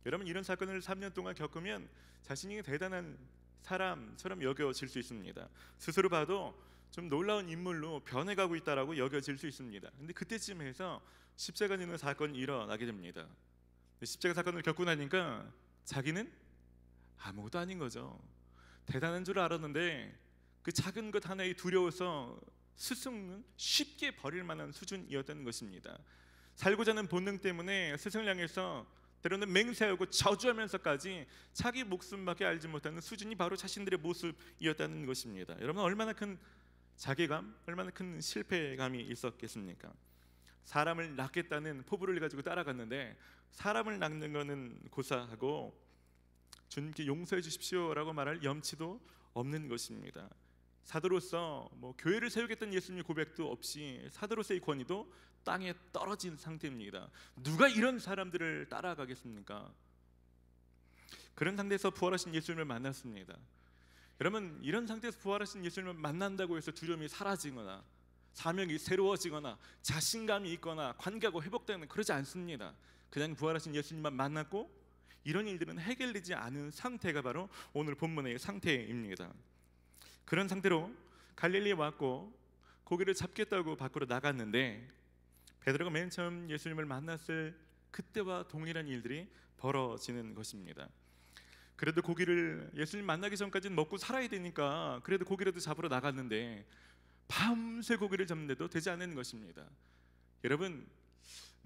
여러분, 이런 사건을 3년 동안 겪으면 자신이 대단한 사람처럼 여겨질 수 있습니다. 스스로 봐도 좀 놀라운 인물로 변해가고 있다라고 여겨질 수 있습니다. 근데 그때쯤 해서 십자가 지는 사건이 일어나게 됩니다. 십자가 사건을 겪고 나니까 자기는 아무것도 아닌 거죠. 대단한 줄 알았는데 그 작은 것 하나에 두려워서 스승은 쉽게 버릴 만한 수준이었다는 것입니다. 살고자 하는 본능 때문에 스승을 향해서 때로는 맹세하고 저주하면서까지 자기 목숨밖에 알지 못하는 수준이 바로 자신들의 모습이었다는 것입니다. 여러분, 얼마나 큰 자괴감, 얼마나 큰 실패감이 있었겠습니까? 사람을 낳겠다는 포부를 가지고 따라갔는데 사람을 낳는 것은 고사하고 주님께 용서해 주십시오라고 말할 염치도 없는 것입니다. 사도로서 교회를 세우겠다는 예수님의 고백도 없이 사도로서의 권위도 땅에 떨어진 상태입니다. 누가 이런 사람들을 따라가겠습니까? 그런 상태에서 부활하신 예수님을 만났습니다. 여러분, 이런 상태에서 부활하신 예수님을 만난다고 해서 두려움이 사라지거나 사명이 새로워지거나 자신감이 있거나 관계가 회복되는, 그러지 않습니다. 그냥 부활하신 예수님만 만났고 이런 일들은 해결되지 않은 상태가 바로 오늘 본문의 상태입니다. 그런 상태로 갈릴리에 왔고 고기를 잡겠다고 밖으로 나갔는데 베드로가 맨 처음 예수님을 만났을 그때와 동일한 일들이 벌어지는 것입니다. 그래도 고기를 예수님 만나기 전까지는 먹고 살아야 되니까 그래도 고기라도 잡으러 나갔는데 밤새 고기를 잡는데도 되지 않는 것입니다. 여러분,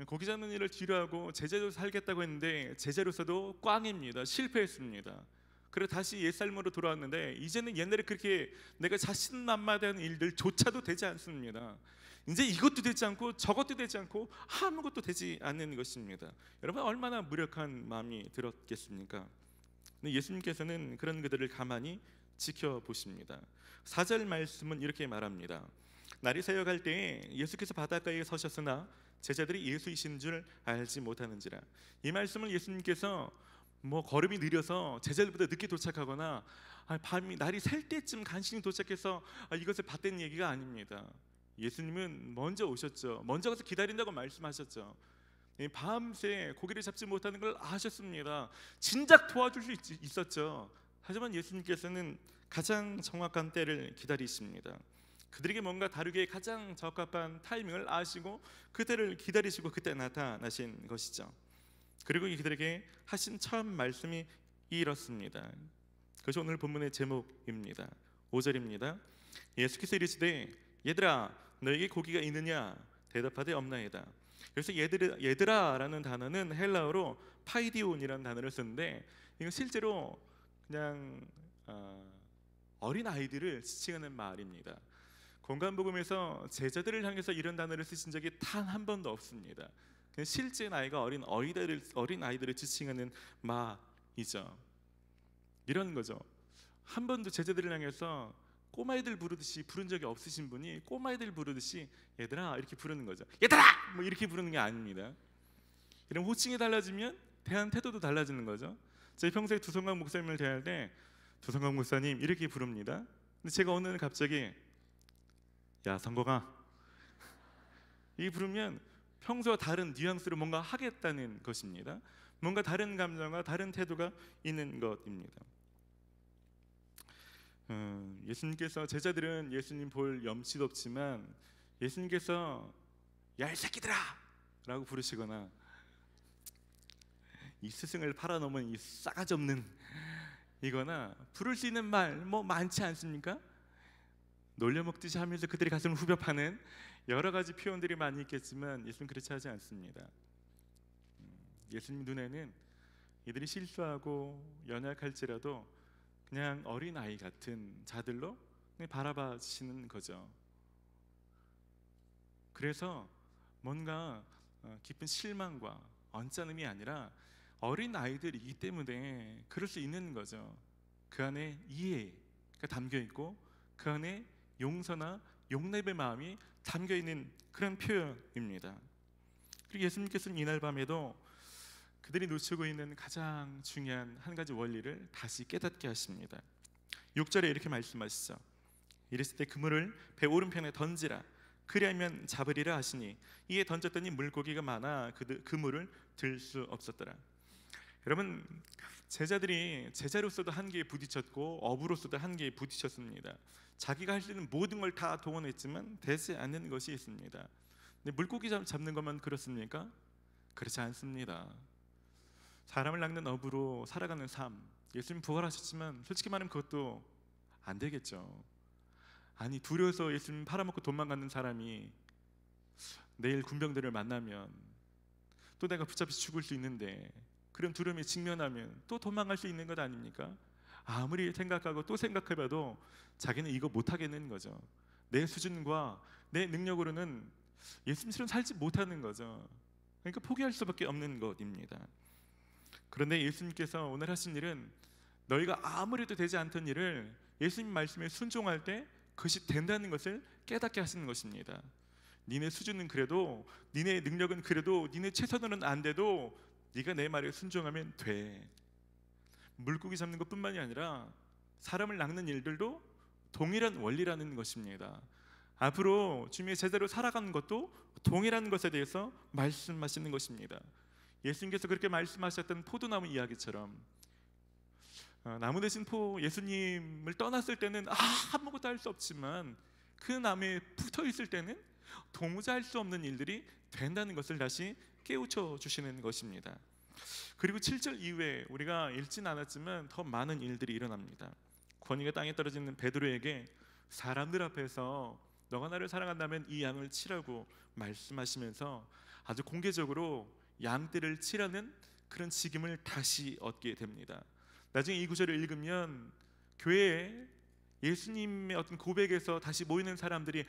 고기 잡는 일을 뒤로하고 제자로 살겠다고 했는데 제자로서도 꽝입니다. 실패했습니다. 그래서 다시 옛삶으로 돌아왔는데 이제는 옛날에 그렇게 내가 자신만마다한 일들조차도 되지 않습니다. 이제 이것도 되지 않고 저것도 되지 않고 아무것도 되지 않는 것입니다. 여러분, 얼마나 무력한 마음이 들었겠습니까? 근데 예수님께서는 그런 그들을 가만히 지켜보십니다. 4절 말씀은 이렇게 말합니다. 날이 새어갈 때에 예수께서 바닷가에 서셨으나 제자들이 예수이신 줄 알지 못하는지라. 이 말씀을 예수님께서 걸음이 느려서 제자들보다 늦게 도착하거나 밤이 날이 셀 때쯤 간신히 도착해서 이것을 봤다는 얘기가 아닙니다. 예수님은 먼저 오셨죠. 먼저 가서 기다린다고 말씀하셨죠. 밤새 고기를 잡지 못하는 걸 아셨습니다. 진작 도와줄 수 있었죠. 하지만 예수님께서는 가장 정확한 때를 기다리십니다. 그들에게 뭔가 다루기에 가장 적합한 타이밍을 아시고 그때를 기다리시고 그때 나타나신 것이죠. 그리고 그들에게 하신 처음 말씀이 이렇습니다. 그것이 오늘 본문의 제목입니다. 5절입니다. 예수께서 이르시되 얘들아 너에게 고기가 있느냐 대답하되 없나이다. 그래서 얘들아라는 단어는 헬라어로 파이디온이라는 단어를 쓰는데 이건 실제로 그냥 어린 아이들을 지칭하는 말입니다. 공간복음에서 제자들을 향해서 이런 단어를 쓰신 적이 단 한 번도 없습니다. 실제 나이가 어린 아이들을 지칭하는 말이죠. 이런 거죠. 한 번도 제자들을 향해서 꼬마애들 부르듯이 부른 적이 없으신 분이 꼬마애들 부르듯이 얘들아 이렇게 부르는 거죠. 얘들아! 이렇게 부르는 게 아닙니다. 이런 호칭이 달라지면 대한 태도도 달라지는 거죠. 저희 평소에 두성광 목사님을 대할 때 두성광 목사님 이렇게 부릅니다. 근데 제가 오늘 갑자기 야 성광아 이 부르면 평소와 다른 뉘앙스로 뭔가 하겠다는 것입니다. 뭔가 다른 감정과 다른 태도가 있는 것입니다. 예수님께서 제자들은 예수님 볼 염치도 없지만 예수님께서 야 이 새끼들아 라고 부르시거나 이 스승을 팔아넘은 이 싸가지 없는 이거나 부를 수 있는 말 많지 않습니까? 놀려먹듯이 하면서 그들의 가슴을 후벼 파는 여러 가지 표현들이 많이 있겠지만 예수는 그렇지 하지 않습니다. 예수님 눈에는 이들이 실수하고 연약할지라도 그냥 어린아이 같은 자들로 바라봐시는 거죠. 그래서 뭔가 깊은 실망과 언짢음이 아니라 어린아이들이기 때문에 그럴 수 있는 거죠. 그 안에 이해가 담겨있고 그 안에 용서나 용납의 마음이 담겨있는 그런 표현입니다. 그리고 예수님께서는 이날 밤에도 그들이 놓치고 있는 가장 중요한 한 가지 원리를 다시 깨닫게 하십니다. 6절에 이렇게 말씀하시죠. 이랬을 때 그물을 배 오른편에 던지라 그리하면 잡으리라 하시니 이에 던졌더니 물고기가 많아 그물을 들 수 없었더라. 여러분, 제자들이 제자로서도 한계에 부딪혔고 어부로서도 한계에 부딪혔습니다. 자기가 할 수 있는 모든 걸 다 동원했지만 되지 않는 것이 있습니다. 근데 물고기 잡는 것만 그렇습니까? 그렇지 않습니다. 사람을 낚는 어부로 살아가는 삶, 예수님 부활하셨지만 솔직히 말하면 그것도 안 되겠죠. 아니, 두려워서 예수님 팔아먹고 도망가는 사람이 내일 군병들을 만나면 또 내가 붙잡혀 죽을 수 있는데, 그런 두려움에 직면하면 또 도망갈 수 있는 것 아닙니까? 아무리 생각하고 또 생각해봐도 자기는 이거 못하겠는 거죠. 내 수준과 내 능력으로는 예수님처럼 살지 못하는 거죠. 그러니까 포기할 수밖에 없는 것입니다. 그런데 예수님께서 오늘 하신 일은 너희가 아무래도 되지 않던 일을 예수님 말씀에 순종할 때 그것이 된다는 것을 깨닫게 하시는 것입니다. 니네 수준은 그래도, 니네 능력은 그래도, 니네 최선으로는 안 돼도 네가 내 말에 순종하면 돼. 물고기 잡는 것뿐만이 아니라 사람을 낚는 일들도 동일한 원리라는 것입니다. 앞으로 주님의 제자로 살아가는 것도 동일한 것에 대해서 말씀하시는 것입니다. 예수님께서 그렇게 말씀하셨던 포도나무 이야기처럼 나무 대신 예수님을 떠났을 때는 아무것도 할 수 없지만 그 나무에 붙어 있을 때는 도무지 할 수 없는 일들이 된다는 것을 다시 깨우쳐 주시는 것입니다. 그리고 7절 이후에 우리가 읽진 않았지만 더 많은 일들이 일어납니다. 권위가 땅에 떨어지는 베드로에게 사람들 앞에서 너가 나를 사랑한다면 이 양을 치라고 말씀하시면서 아주 공개적으로 양떼를 치라는 그런 직임을 다시 얻게 됩니다. 나중에 이 구절을 읽으면 교회에 예수님의 어떤 고백에서 다시 모이는 사람들이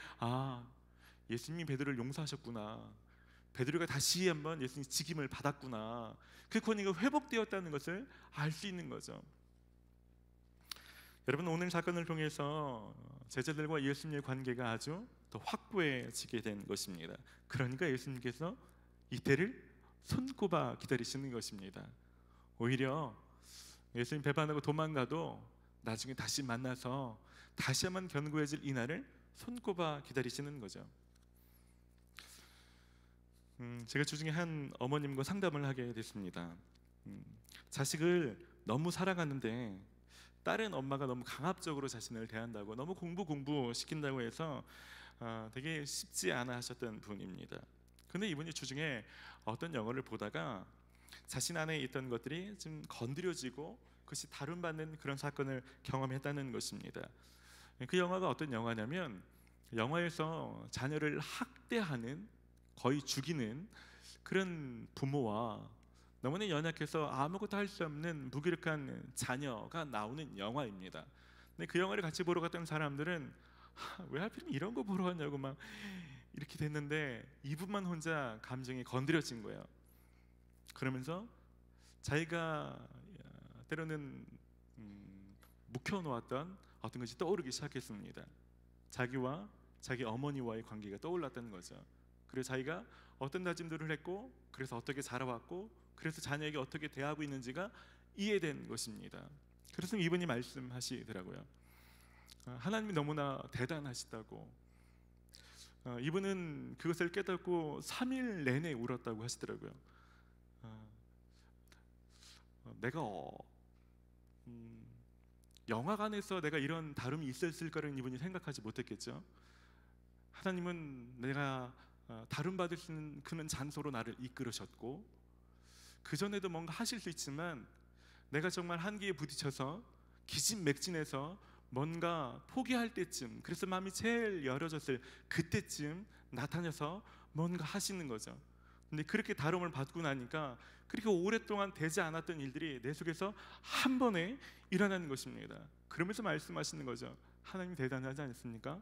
예수님이 베드로를 용서하셨구나, 베드로가 다시 한번 예수님 직임을 받았구나, 그 권위가 회복되었다는 것을 알 수 있는 거죠. 여러분, 오늘 사건을 통해서 제자들과 예수님의 관계가 아주 더 확고해지게 된 것입니다. 그러니까 예수님께서 이때를 손꼽아 기다리시는 것입니다. 오히려 예수님 배반하고 도망가도 나중에 다시 만나서 다시 한번 견고해질 이 날을 손꼽아 기다리시는 거죠. 제가 주중에 한 어머님과 상담을 하게 됐습니다. 자식을 너무 사랑하는데 다른 엄마가 너무 강압적으로 자신을 대한다고, 너무 공부 시킨다고 해서 되게 쉽지 않아 하셨던 분입니다. 근데 이분이 주중에 어떤 영화를 보다가 자신 안에 있던 것들이 좀 건드려지고 그것이 다룬받는 그런 사건을 경험했다는 것입니다. 그 영화가 어떤 영화냐면, 영화에서 자녀를 학대하는, 거의 죽이는 그런 부모와 너무나 연약해서 아무것도 할 수 없는 무기력한 자녀가 나오는 영화입니다. 근데 그 영화를 같이 보러 갔던 사람들은 왜 하필이면 이런 거 보러 왔냐고 막 이렇게 됐는데, 이분만 혼자 감정이 건드려진 거예요. 그러면서 자기가 때로는 묵혀놓았던 어떤 것이 떠오르기 시작했습니다. 자기와 자기 어머니와의 관계가 떠올랐다는 거죠. 그래서 자기가 어떤 다짐들을 했고, 그래서 어떻게 자라왔고, 그래서 자녀에게 어떻게 대하고 있는지가 이해된 것입니다. 그래서 이분이 말씀하시더라고요. 하나님이 너무나 대단하시다고. 이분은 그것을 깨닫고 3일 내내 울었다고 하시더라고요. 내가 영화관에서 내가 이런 다름이 있었을까를 이분이 생각하지 못했겠죠. 하나님은 내가 다름받을 수 있는 그런 장소로 나를 이끌으셨고, 그전에도 뭔가 하실 수 있지만 내가 정말 한계에 부딪혀서 기진맥진해서 뭔가 포기할 때쯤, 그래서 마음이 제일 열어졌을 그때쯤 나타나서 뭔가 하시는 거죠. 근데 그렇게 다름을 받고 나니까 그렇게 오랫동안 되지 않았던 일들이 내 속에서 한 번에 일어나는 것입니다. 그러면서 말씀하시는 거죠. 하나님 대단하지 않습니까?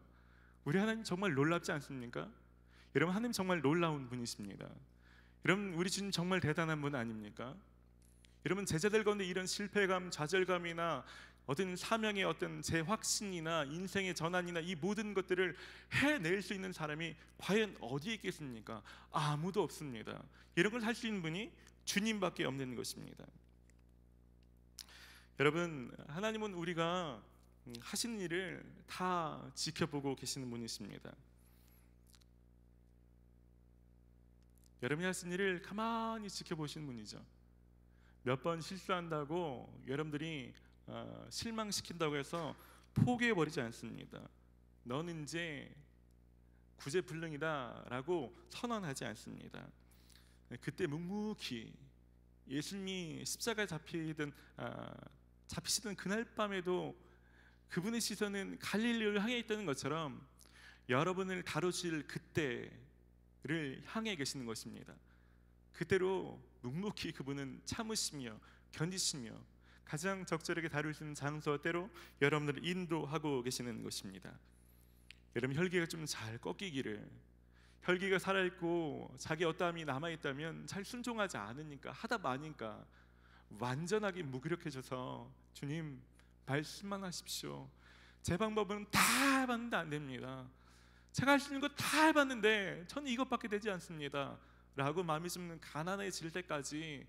우리 하나님 정말 놀랍지 않습니까? 여러분, 하나님 정말 놀라운 분이십니다. 여러분, 우리 주님 정말 대단한 분 아닙니까? 여러분, 제자들 가운데 이런 실패감, 좌절감이나 어떤 사명의 어떤 제 확신이나 인생의 전환이나 이 모든 것들을 해낼 수 있는 사람이 과연 어디에 있겠습니까? 아무도 없습니다. 이런 걸 할 수 있는 분이 주님밖에 없는 것입니다. 여러분, 하나님은 우리가 하시는 일을 다 지켜보고 계시는 분이십니다. 여러분이 하신 일을 가만히 지켜보시는 분이죠. 몇 번 실수한다고 여러분들이 실망시킨다고 해서 포기해버리지 않습니다. 너는 이제 구제불능이다라고 선언하지 않습니다. 그때 묵묵히 예수님이 십자가에 잡히시던 그날 밤에도 그분의 시선은 갈릴리를 향해 있다는 것처럼 여러분을 가로질 그때를 향해 계시는 것입니다. 그때로 묵묵히 그분은 참으시며 견디시며 가장 적절하게 다룰 수 있는 장소와 때로 여러분들을 인도하고 계시는 것입니다. 여러분, 혈기가 좀 잘 꺾이기를, 혈기가 살아있고 자기 어떠함이 남아있다면 잘 순종하지 않으니까, 하다 마니까 완전하게 무기력해져서 주님 말씀만 하십시오, 제 방법은 다 해봤는데 안 됩니다, 제가 할 수 있는 거 다 해봤는데 저는 이것밖에 되지 않습니다 라고 마음이 좀 가난해질 때까지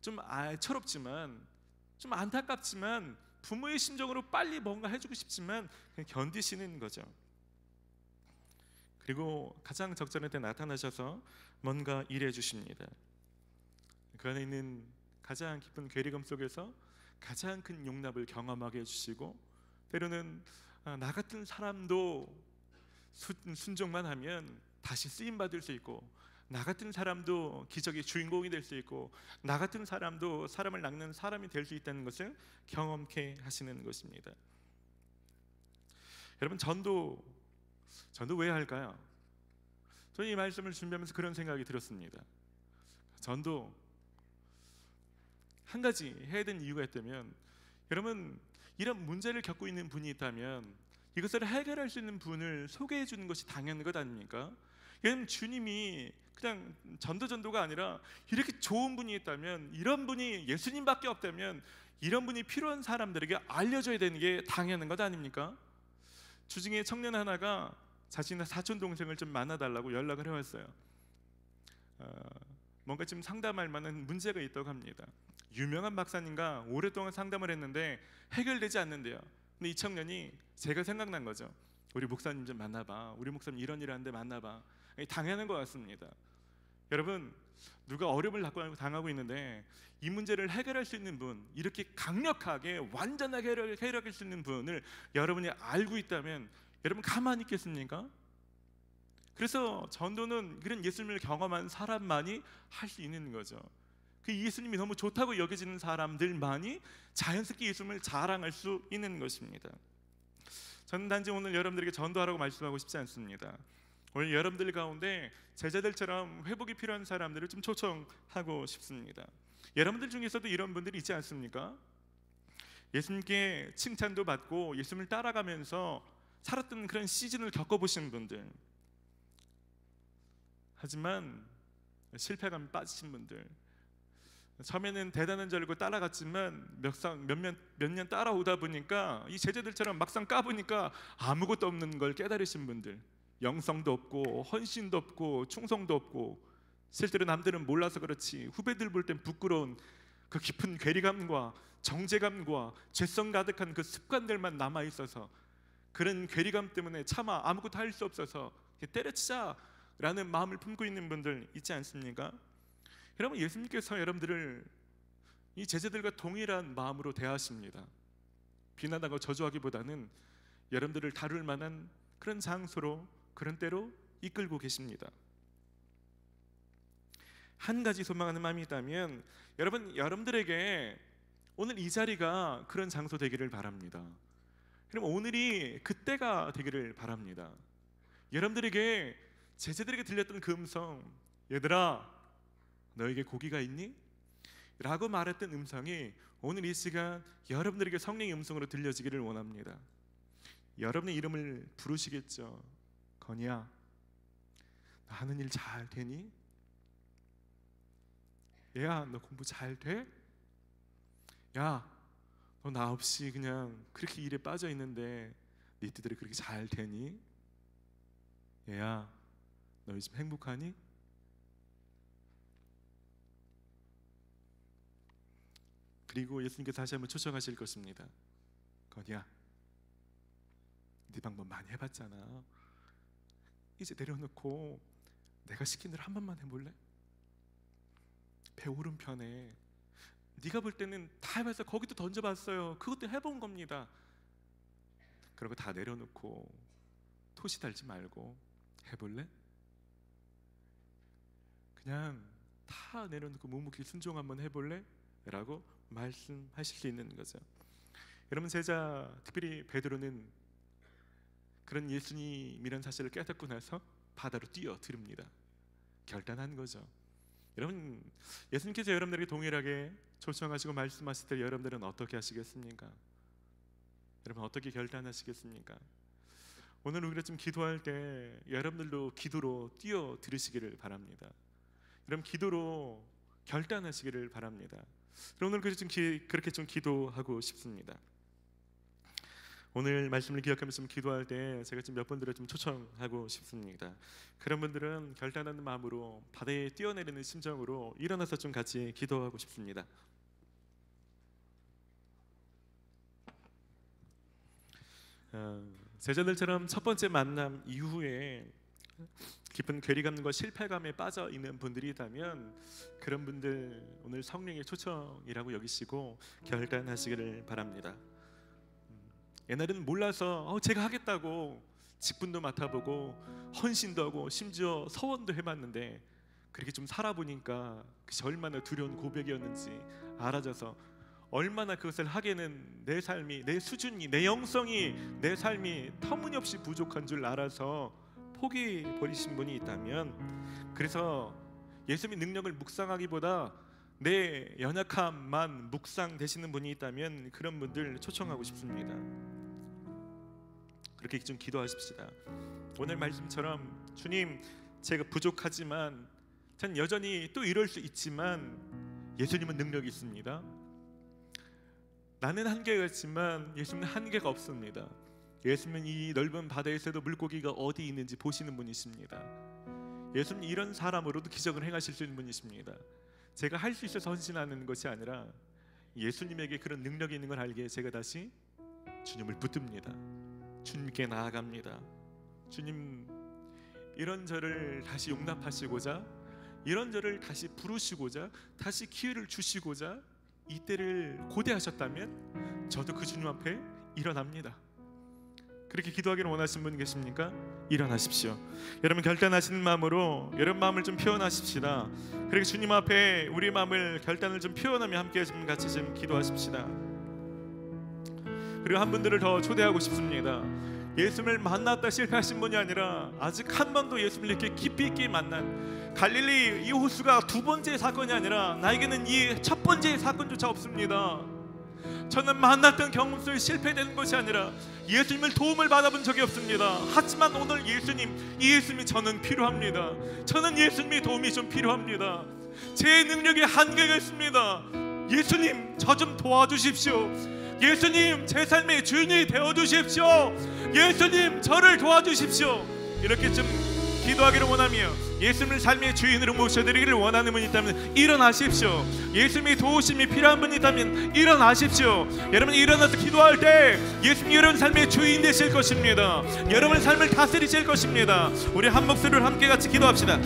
좀 철없지만 좀 안타깝지만 부모의 심정으로 빨리 뭔가 해주고 싶지만 그냥 견디시는 거죠. 그리고 가장 적절할 때 나타나셔서 뭔가 일해 주십니다. 그 안에 있는 가장 깊은 괴리감 속에서 가장 큰 용납을 경험하게 해주시고, 때로는 나 같은 사람도 순종만 하면 다시 쓰임받을 수 있고, 나 같은 사람도 기적의 주인공이 될 수 있고, 나 같은 사람도 사람을 낚는 사람이 될 수 있다는 것을 경험케 하시는 것입니다. 여러분, 전도 왜 할까요? 저는 이 말씀을 준비하면서 그런 생각이 들었습니다. 전도 한 가지 해야 되는 이유가 있다면, 여러분, 이런 문제를 겪고 있는 분이 있다면 이것을 해결할 수 있는 분을 소개해 주는 것이 당연한 것 아닙니까? 여러분, 주님이 그냥 전도가 아니라 이렇게 좋은 분이 있다면, 이런 분이 예수님밖에 없다면 이런 분이 필요한 사람들에게 알려줘야 되는 게 당연한 것 아닙니까? 주중에 청년 하나가 자신의 사촌 동생을 좀 만나달라고 연락을 해왔어요. 뭔가 좀 상담할 만한 문제가 있다고 합니다. 유명한 박사님과 오랫동안 상담을 했는데 해결되지 않는데요. 근데 이 청년이 제가 생각난 거죠. 우리 목사님 좀 만나봐, 우리 목사님 이런 일 하는데 만나봐. 당연한 것 같습니다. 여러분, 누가 어려움을 당하고 있는데 이 문제를 해결할 수 있는 분, 이렇게 강력하게 완전하게 해결할 수 있는 분을 여러분이 알고 있다면 여러분 가만히 있겠습니까? 그래서 전도는 그런 예수님을 경험한 사람만이 할 수 있는 거죠. 그 예수님이 너무 좋다고 여겨지는 사람들만이 자연스럽게 예수님을 자랑할 수 있는 것입니다. 저는 단지 오늘 여러분들에게 전도하라고 말씀하고 싶지 않습니다. 오늘 여러분들 가운데 제자들처럼 회복이 필요한 사람들을 좀 초청하고 싶습니다. 여러분들 중에서도 이런 분들이 있지 않습니까? 예수님께 칭찬도 받고 예수님을 따라가면서 살았던 그런 시즌을 겪어보신 분들, 하지만 실패감에 빠지신 분들, 처음에는 대단한 줄 알고 따라갔지만 몇 년 따라오다 보니까 이 제자들처럼 막상 까보니까 아무것도 없는 걸 깨달으신 분들, 영성도 없고 헌신도 없고 충성도 없고, 실제로 남들은 몰라서 그렇지 후배들 볼 땐 부끄러운 그 깊은 괴리감과 정죄감과 죄성 가득한 그 습관들만 남아있어서, 그런 괴리감 때문에 차마 아무것도 할 수 없어서 때려치자라는 마음을 품고 있는 분들 있지 않습니까? 여러분, 예수님께서 여러분들을 이 제자들과 동일한 마음으로 대하십니다. 비난하고 저주하기보다는 여러분들을 다룰 만한 그런 장소로, 그런 때로 이끌고 계십니다. 한 가지 소망하는 마음이 있다면 여러분들에게 오늘 이 자리가 그런 장소 되기를 바랍니다. 그럼 오늘이 그때가 되기를 바랍니다. 여러분들에게, 제자들에게 들렸던 그 음성, 얘들아 너에게 고기가 있니? 라고 말했던 음성이 오늘 이 시간 여러분들에게 성령의 음성으로 들려지기를 원합니다. 여러분의 이름을 부르시겠죠. 건이야, 너 하는 일 잘 되니? 얘야, 너 공부 잘 돼? 야, 너 나 없이 그냥 그렇게 일에 빠져 있는데 네 뜻대로 그렇게 잘 되니? 얘야, 너 요즘 행복하니? 그리고 예수님께서 다시 한번 초청하실 것입니다. 건이야, 네 방법 많이 해봤잖아. 이제 내려놓고 내가 시킨 대로 한 번만 해볼래? 배 오른편에 네가 볼 때는 다 해봐서 거기도 던져봤어요. 그것도 해본 겁니다. 그러고 다 내려놓고 토시 달지 말고 해볼래? 그냥 다 내려놓고 묵묵히 순종 한번 해볼래? 라고 말씀하실 수 있는 거죠. 여러분, 제자 특별히 베드로는 그런 예수님이란 사실을 깨닫고 나서 바다로 뛰어듭니다. 결단한 거죠. 여러분, 예수님께서 여러분들에게 동일하게 초청하시고 말씀하실 때 여러분들은 어떻게 하시겠습니까? 여러분, 어떻게 결단하시겠습니까? 오늘 우리가 좀 기도할 때 여러분들도 기도로 뛰어들으시기를 바랍니다. 여러분, 기도로 결단하시기를 바랍니다. 오늘 그렇게 좀 기도하고 싶습니다. 오늘 말씀을 기억하면서 좀 기도할 때 제가 좀 몇 분들을 좀 초청하고 싶습니다. 그런 분들은 결단하는 마음으로 바다에 뛰어내리는 심정으로 일어나서 좀 같이 기도하고 싶습니다. 제자들처럼 첫 번째 만남 이후에 깊은 괴리감과 실패감에 빠져 있는 분들이 있다면 그런 분들 오늘 성령의 초청이라고 여기시고 결단하시기를 바랍니다. 옛날에는 몰라서 제가 하겠다고 직분도 맡아보고 헌신도 하고 심지어 서원도 해봤는데 그렇게 좀 살아보니까 그것이 얼마나 두려운 고백이었는지 알아져서 얼마나 그것을 하기에는 내 삶이, 내 수준이, 내 영성이, 내 삶이 터무니없이 부족한 줄 알아서 포기해버리신 분이 있다면, 그래서 예수님의 능력을 묵상하기보다 내 연약함만 묵상되시는 분이 있다면 그런 분들 초청하고 싶습니다. 그렇게 좀 기도하십시다. 오늘 말씀처럼 주님, 제가 부족하지만 전 여전히 또 이럴 수 있지만 예수님은 능력이 있습니다. 나는 한계가 있지만 예수님은 한계가 없습니다. 예수님은 이 넓은 바다에서도 물고기가 어디 있는지 보시는 분이십니다. 예수님은 이런 사람으로도 기적을 행하실 수 있는 분이십니다. 제가 할 수 있어서 헌신하는 것이 아니라 예수님에게 그런 능력이 있는 걸 알기에 제가 다시 주님을 붙듭니다. 주님께 나아갑니다. 주님, 이런 저를 다시 용납하시고자, 이런 저를 다시 부르시고자, 다시 기회를 주시고자 이때를 고대하셨다면 저도 그 주님 앞에 일어납니다. 그렇게 기도하기를 원하시는 분 계십니까? 일어나십시오. 여러분, 결단하시는 마음으로 여러분 마음을 좀 표현하십시다. 그렇게 주님 앞에 우리 마음을, 결단을 좀 표현하며 함께 좀 같이 좀 기도하십시다. 그리고 한 분들을 더 초대하고 싶습니다. 예수님을 만났다 실패하신 분이 아니라 아직 한 번도 예수님을 이렇게 깊이 있게 만난, 갈릴리 이 호수가 두 번째 사건이 아니라 나에게는 이 첫 번째 사건조차 없습니다. 저는 만났던 경험 속에 실패되는 것이 아니라 예수님을 도움을 받아본 적이 없습니다. 하지만 오늘 이 예수님이 저는 필요합니다. 저는 예수님의 도움이 좀 필요합니다. 제 능력에 한계가 있습니다. 예수님, 저 좀 도와주십시오. 예수님, 제 삶의 주인이 되어주십시오. 예수님, 저를 도와주십시오. 이렇게 좀 기도하기를 원하며 예수님을 삶의 주인으로 모셔드리기를 원하는 분이 있다면 일어나십시오. 예수님의 도우심이 필요한 분이 있다면 일어나십시오. 여러분, 일어나서 기도할 때 예수님이 여러분 삶의 주인 되실 것입니다. 여러분 삶을 다스리실 것입니다. 우리 한 목소리로 함께 같이 기도합시다.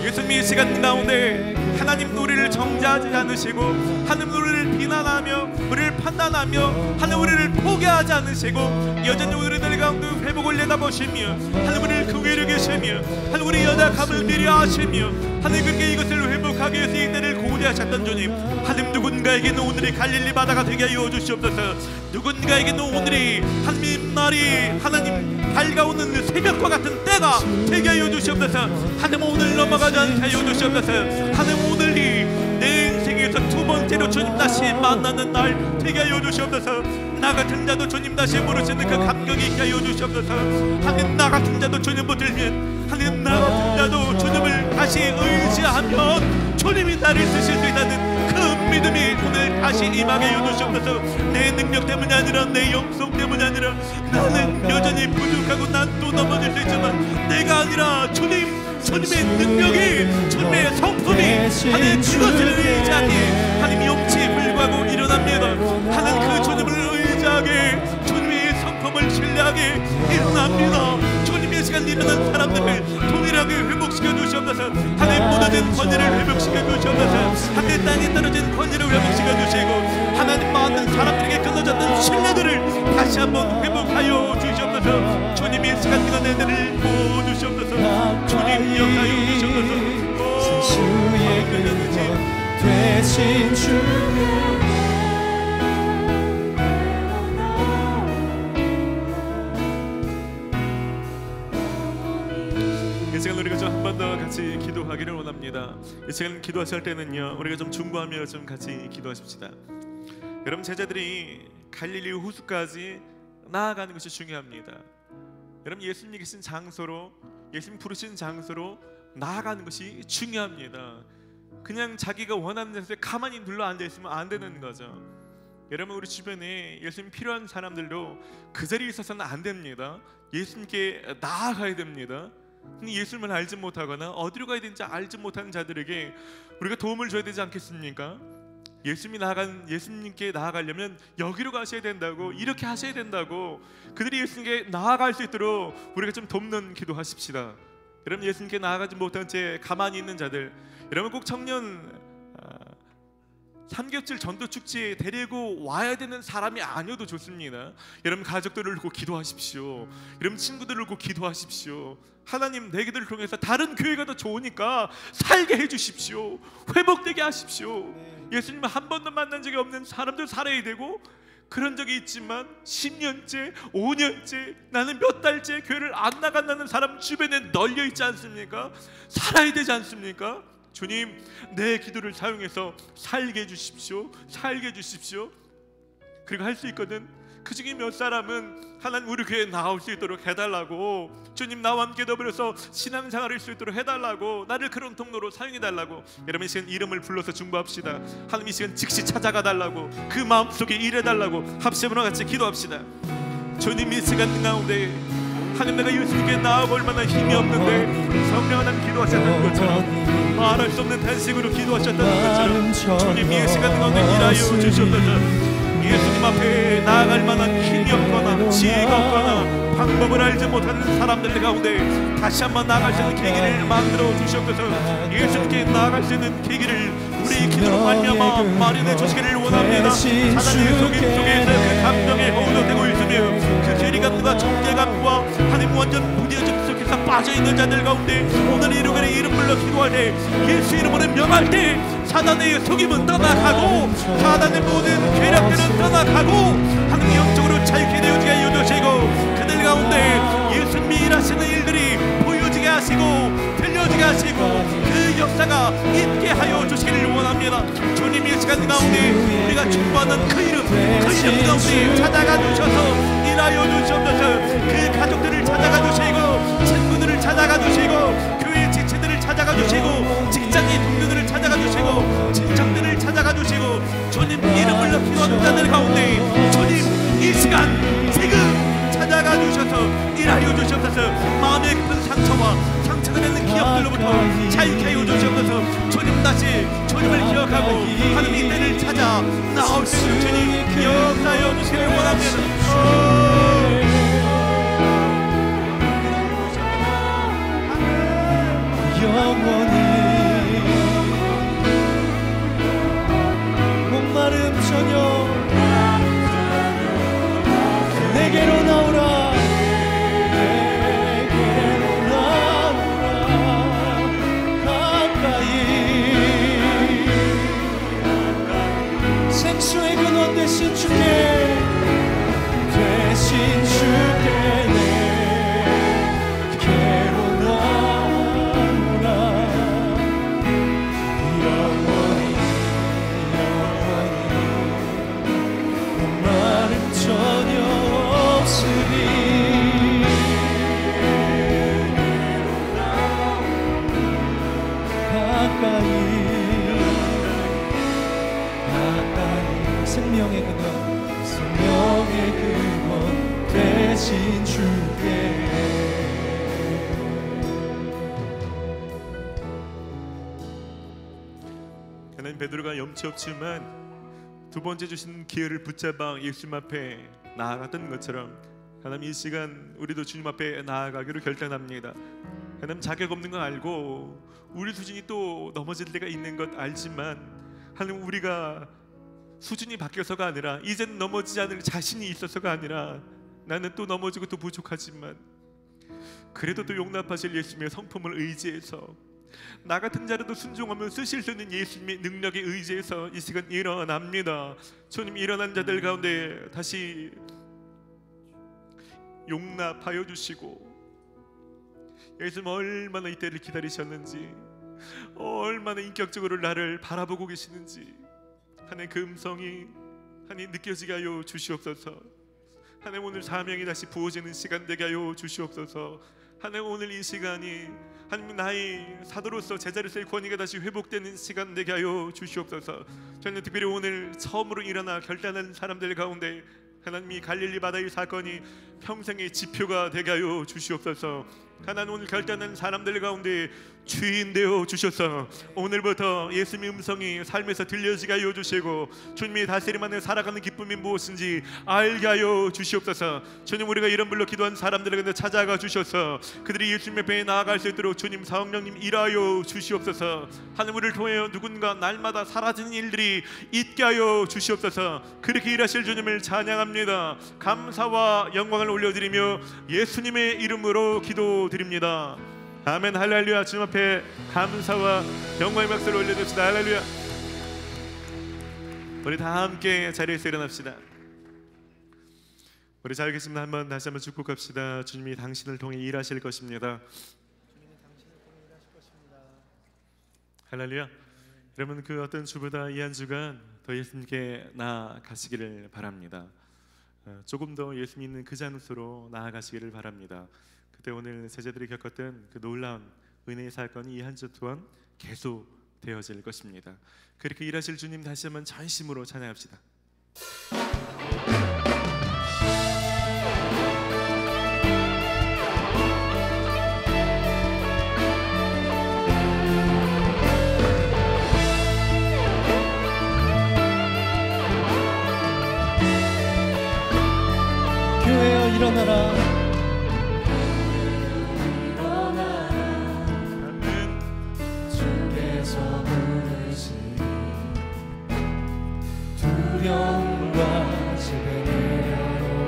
예수님이 이 시간 가운데 하나님 우리를 정죄하지 않으시고, 하나님 우리를 비난하며 우리를 판단하며 하나님 우리를 포기하지 않으시고 여전히 우리들 가운데 회복을 내다보시며 하나님 우리를 그 위로 계시며 하나님 우리 연약함을 미리 아시며 하나님 그렇게 이것을 회복하기 위해서 이때를 고대하셨던 주님, 하나님 누군가에게는 오늘이 갈릴리 바다가 되게 하여 주시옵소서. 누군가에게는 오늘이 하나님의 말이 하나님 밝아오는 새벽과 같은 때가 되게 하여 주시옵소서. 하나님 오늘 넘어가지 않게 하여 주시옵소서. 하나님 오늘이 내 인생에서 두 번째로 주님 다시 만나는 날 되게 하여 주시옵소서. 나 같은 자도 주님 다시 부르시는 그 감격이 있게 하여 주시옵소서. 하나님 나 같은 자도 주님 붙들면, 하나님 나 같은 자도 주님을 다시 의지하면 주님이 나를 쓰실 수 있다는 그 믿음이 오늘 다시 임하게 하여 주시옵소서. 내 능력 때문이 아니라 내 영성 때문이 아니라 나는 여전히 부족하고 난 또 넘어질 수 있지만 내가 아니라 주님의 능력이, 주님의 성품이 하나님 그것을 의지하기에 하나님 용치에 불구하고 일어납니다. 하나님 그 주님을 의지하게, 주님의 성품을 신뢰하게 일어납니다. 주님의 시간 일어난 사람들을 동일하게 회복시켜 주시옵소서. 하나님 무너진 권위를 회복시켜 주시옵소서. 하나님 땅에 떨어진 권위를 회복시켜 많은 사람들에게 끊어졌던 신뢰들을 다시 한번 회복하여 주시옵소서. 주님 이 시간 이런 애들을 모아주시옵소서. 주님 역사여 주시옵소서. 주의 근원 되신 주께 이 시간 우리가 좀 한 번 더 같이 기도하기를 원합니다. 이 시간 기도하실 때는요, 우리가 좀 중보하며 좀 같이 기도하십시다. 여러분, 제자들이 갈릴리 호수까지 나아가는 것이 중요합니다. 여러분, 예수님이 계신 장소로, 예수님 부르신 장소로 나아가는 것이 중요합니다. 그냥 자기가 원하는 데서 가만히 눌러 앉아 있으면 안 되는 거죠. 여러분, 우리 주변에 예수님 필요한 사람들도 그 자리에 있어서는 안 됩니다. 예수님께 나아가야 됩니다. 예수님을 알지 못하거나 어디로 가야 되는지 알지 못하는 자들에게 우리가 도움을 줘야 되지 않겠습니까? 예수님께 나아가려면 여기로 가셔야 된다고, 이렇게 하셔야 된다고, 그들이 예수님께 나아갈 수 있도록 우리가 좀 돕는 기도하십시다. 여러분, 예수님께 나아가지 못한 채 가만히 있는 자들, 여러분 꼭 청년 삼겹질 전도 축제에 데리고 와야 되는 사람이 아니어도 좋습니다. 여러분, 가족들을 놓고 기도하십시오. 여러분, 친구들을 놓고 기도하십시오. 하나님, 내 기도를 통해서 다른 교회가 더 좋으니까 살게 해주십시오. 회복되게 하십시오. 예수님을 한 번도 만난 적이 없는 사람들 살아야 되고, 그런 적이 있지만 10년째 5년째 나는 몇 달째 교회를 안 나간다는 사람 주변에 널려 있지 않습니까? 살아야 되지 않습니까? 주님, 내 기도를 사용해서 살게 해주십시오. 살게 해주십시오. 그리고 할 수 있거든. 그 중에 몇 사람은 하나님 우리 교회에 나올 수 있도록 해달라고, 주님 나와 함께 더불어서 신앙생활을 할 수 있도록 해달라고, 나를 그런 통로로 사용해달라고. 여러분, 이 시간 이름을 불러서 중보합시다. 하나님, 이 시간 즉시 찾아가 달라고, 그 마음속에 일해달라고 합심으로 같이 기도합시다. 주님, 이 시간 가운데 하나님, 내가 예수님께 나아올 만한 힘이 없는데 성령 하나님 기도하셨던 것처럼, 말할 수 없는 탄식으로 기도하셨던 것처럼 주님, 이 시간 가운데 일하여 주시옵소서. 예수님 앞에 나아갈 만한 힘이 없거나 지혜가 없거나 방법을 알지 못하는 사람들 가운데 다시 한번 나아갈 수 있는 계기를 만들어 주시옵소서. 예수님께 나아갈 수 있는 계기를 우리 기도로 말미암아 마련해 주시기를 원합니다. 사단의 속임 속에서 그 감정에 허우되고 있으며 그 괴리감과 정죄감과 하나님 완전 무뎌짐 속에서 빠져있는 자들 가운데 오늘 이름의 이름 불러 기도할 때, 예수 이름으로 명할 때 사단의 속임은 떠나가고 사단의 모든 괴력들은 떠나가고 하나님 영적으로 자유케 되어지게 하여 주시고, 그들 가운데 예수님이 일하시는 일들이 보여지게 하시고 들려지게 하시고 그 역사가 있게 하여 주시기를 원합니다. 주님, 이 시간 가운데 우리가 축복하는 그 이름 가운데 찾아가 주셔서 일하여 주시옵소서. 그 가족들을 찾아가 주시고, 친구들을 찾아가 주시고, 교회 지체들을 찾아가 주시고, 직장의 동료들을 찾아가 주시고, 친척들을 찾아가 주시고, 주님 이름을 높이는 자들 가운데 주님 이 시간 지금 찾아가 주셔서 일하여 주시옵소서. 마음의 깊은 상처와 상처가 되는 기억들로부터 자유케 하여 주시옵소서. 주님, 다시 주님을 기억하고 하나님 이 때를 찾아 나올 수 있는 주님 역사하여 주시기를 원합니다. 영원히 목마름 저녁 내게로 나오라, 내게로 나오라. 가까이 생수의 근원 되신 주께, 되신 주께 내게로 나오라. 영원히 목마름 전혀 없으리. 가까이 생명의 근원, 생명의 근원 되신 주께. 하나님, 베드로가 염치 없지만 두 번째 주신 기회를 붙잡아 예수님 앞에 나아갔던 것처럼 하나님, 이 시간 우리도 주님 앞에 나아가기로 결단합니다. 하나님, 자격 없는 건 알고 우리 수준이 또 넘어질 때가 있는 것 알지만 하나님, 우리가 수준이 바뀌어서가 아니라 이제는 넘어지지 않을 자신이 있어서가 아니라 나는 또 넘어지고 또 부족하지만 그래도 또 용납하실 예수님의 성품을 의지해서 나 같은 자라도 순종하면 쓰실 수 있는 예수님의 능력에 의지해서 이 시간 일어납니다. 주님, 일어난 자들 가운데 다시 용납하여 주시고, 예수님 얼마나 이때를 기다리셨는지, 얼마나 인격적으로 나를 바라보고 계시는지 하나님 그 음성이 하나님 느껴지게 하여 주시옵소서. 하나님 오늘 사명이 다시 부어지는 시간 되게 하여 주시옵소서. 하나님 오늘 이 시간이 하나님 나의 사도로서 제자로서의 권위가 다시 회복되는 시간 되게 하여 주시옵소서. 저는 특별히 오늘 처음으로 일어나 결단한 사람들 가운데 하나님 이 갈릴리 바다의 사건이 평생의 지표가 되게 하여 주시옵소서. 하나님 오늘 결단한 사람들 가운데 주인 되어 주셔서 오늘부터 예수님의 음성이 삶에서 들려지게 하여 주시고 주님이 다스림 안에 살아가는 기쁨이 무엇인지 알게 하여 주시옵소서. 주님, 우리가 이런 불로 기도한 사람들에게 찾아가 주셔서 그들이 예수님의 배에 나아갈 수 있도록 주님 성령님 일하여 주시옵소서. 하나님, 우리를 통해 누군가 날마다 사라지는 일들이 있게 하여 주시옵소서. 그렇게 일하실 주님을 찬양합니다. 감사와 영광을 올려드리며 예수님의 이름으로 기도드립니다. 아멘. 할렐루야. 주님 앞에 감사와 영광의 박수를 올려드립시다. 할렐루야. 우리 다 함께 자리에서 일어납시다. 우리 잘 계십니다. 한번 다시 한번 축복합시다. 주님이 당신을 통해 일하실 것입니다. 할렐루야. 여러분, 그 어떤 주보다 이 한 주간 더 예수님께 나아가시기를 바랍니다. 조금 더 예수 믿는 그 장소로 나아가시기를 바랍니다. 그때 오늘 제자들이 겪었던 그 놀라운 은혜의 사건이 이 한 주 동안 계속 되어질 것입니다. 그렇게 일하실 주님 다시 한번 전심으로 찬양합시다. 교회여 일어나라. 두려움과 집에 내려놓고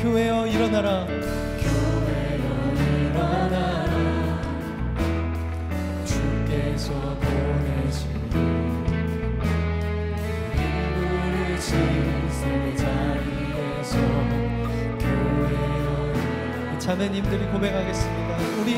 교회여 일어나라. 교회여 일어나라. 주께서 보내신 부르신 새 자리에서 교회여 일어나라. 자매님들이 고백하겠습니다. 우리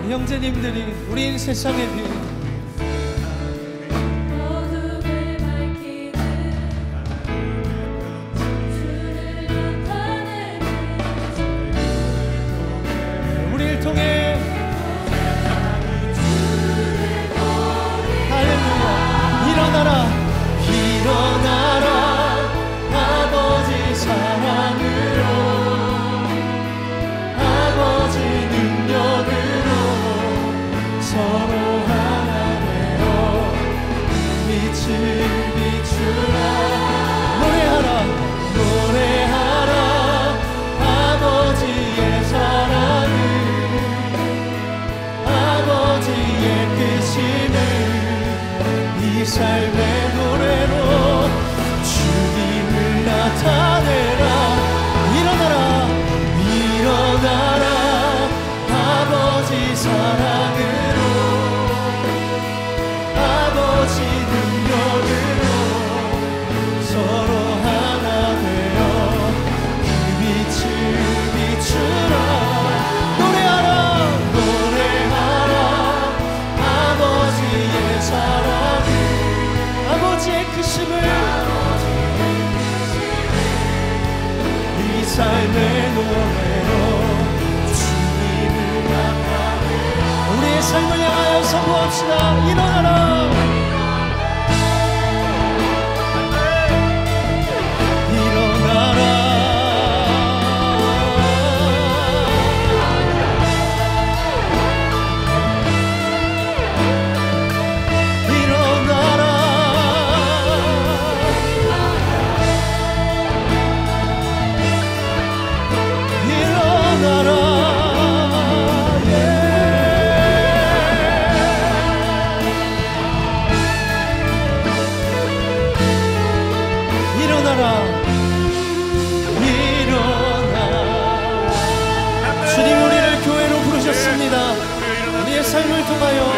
형제님들이 우린 세상의 빛 우리를 통해 할렐루야 일어나라 일어나라 아버지 사랑으로 삶의 노래로 주님을 나타내 우리의 삶을 향하여 선포합시다. 일어나라 삶을 통하여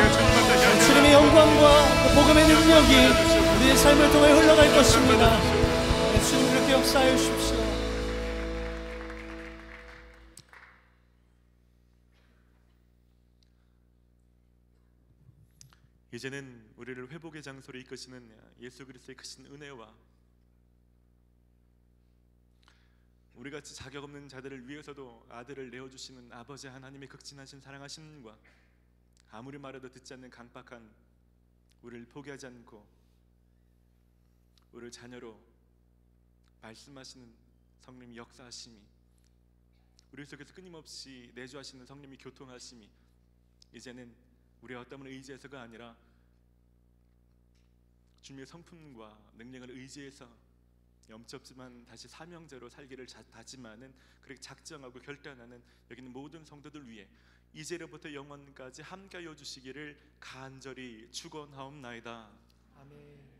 주님의 영광과 복음의 능력이 우리의 삶을 통해 흘러갈 것입니다. 주님 그렇게 역사하여 주십시오. 이제는 우리를 회복의 장소로 이끄시는 예수 그리스도의 크신 은혜와 우리같이 자격 없는 자들을 위해서도 아들을 내어주시는 아버지 하나님의 극진하신 사랑하심과 아무리 말해도 듣지 않는 강박한 우리를 포기하지 않고 우리를 자녀로 말씀하시는 성령의 역사하심이 우리 속에서 끊임없이 내주하시는 성령의 교통하심이 이제는 우리의 어떤 의지에서가 아니라 주님의 성품과 능력을 의지해서 염치없지만 다시 사명자로 살기를 다짐하는 그렇게 작정하고 결단하는 여기 있는 모든 성도들 위해 이제로부터 영원까지 함께하여 주시기를 간절히 축원하옵나이다. 아멘.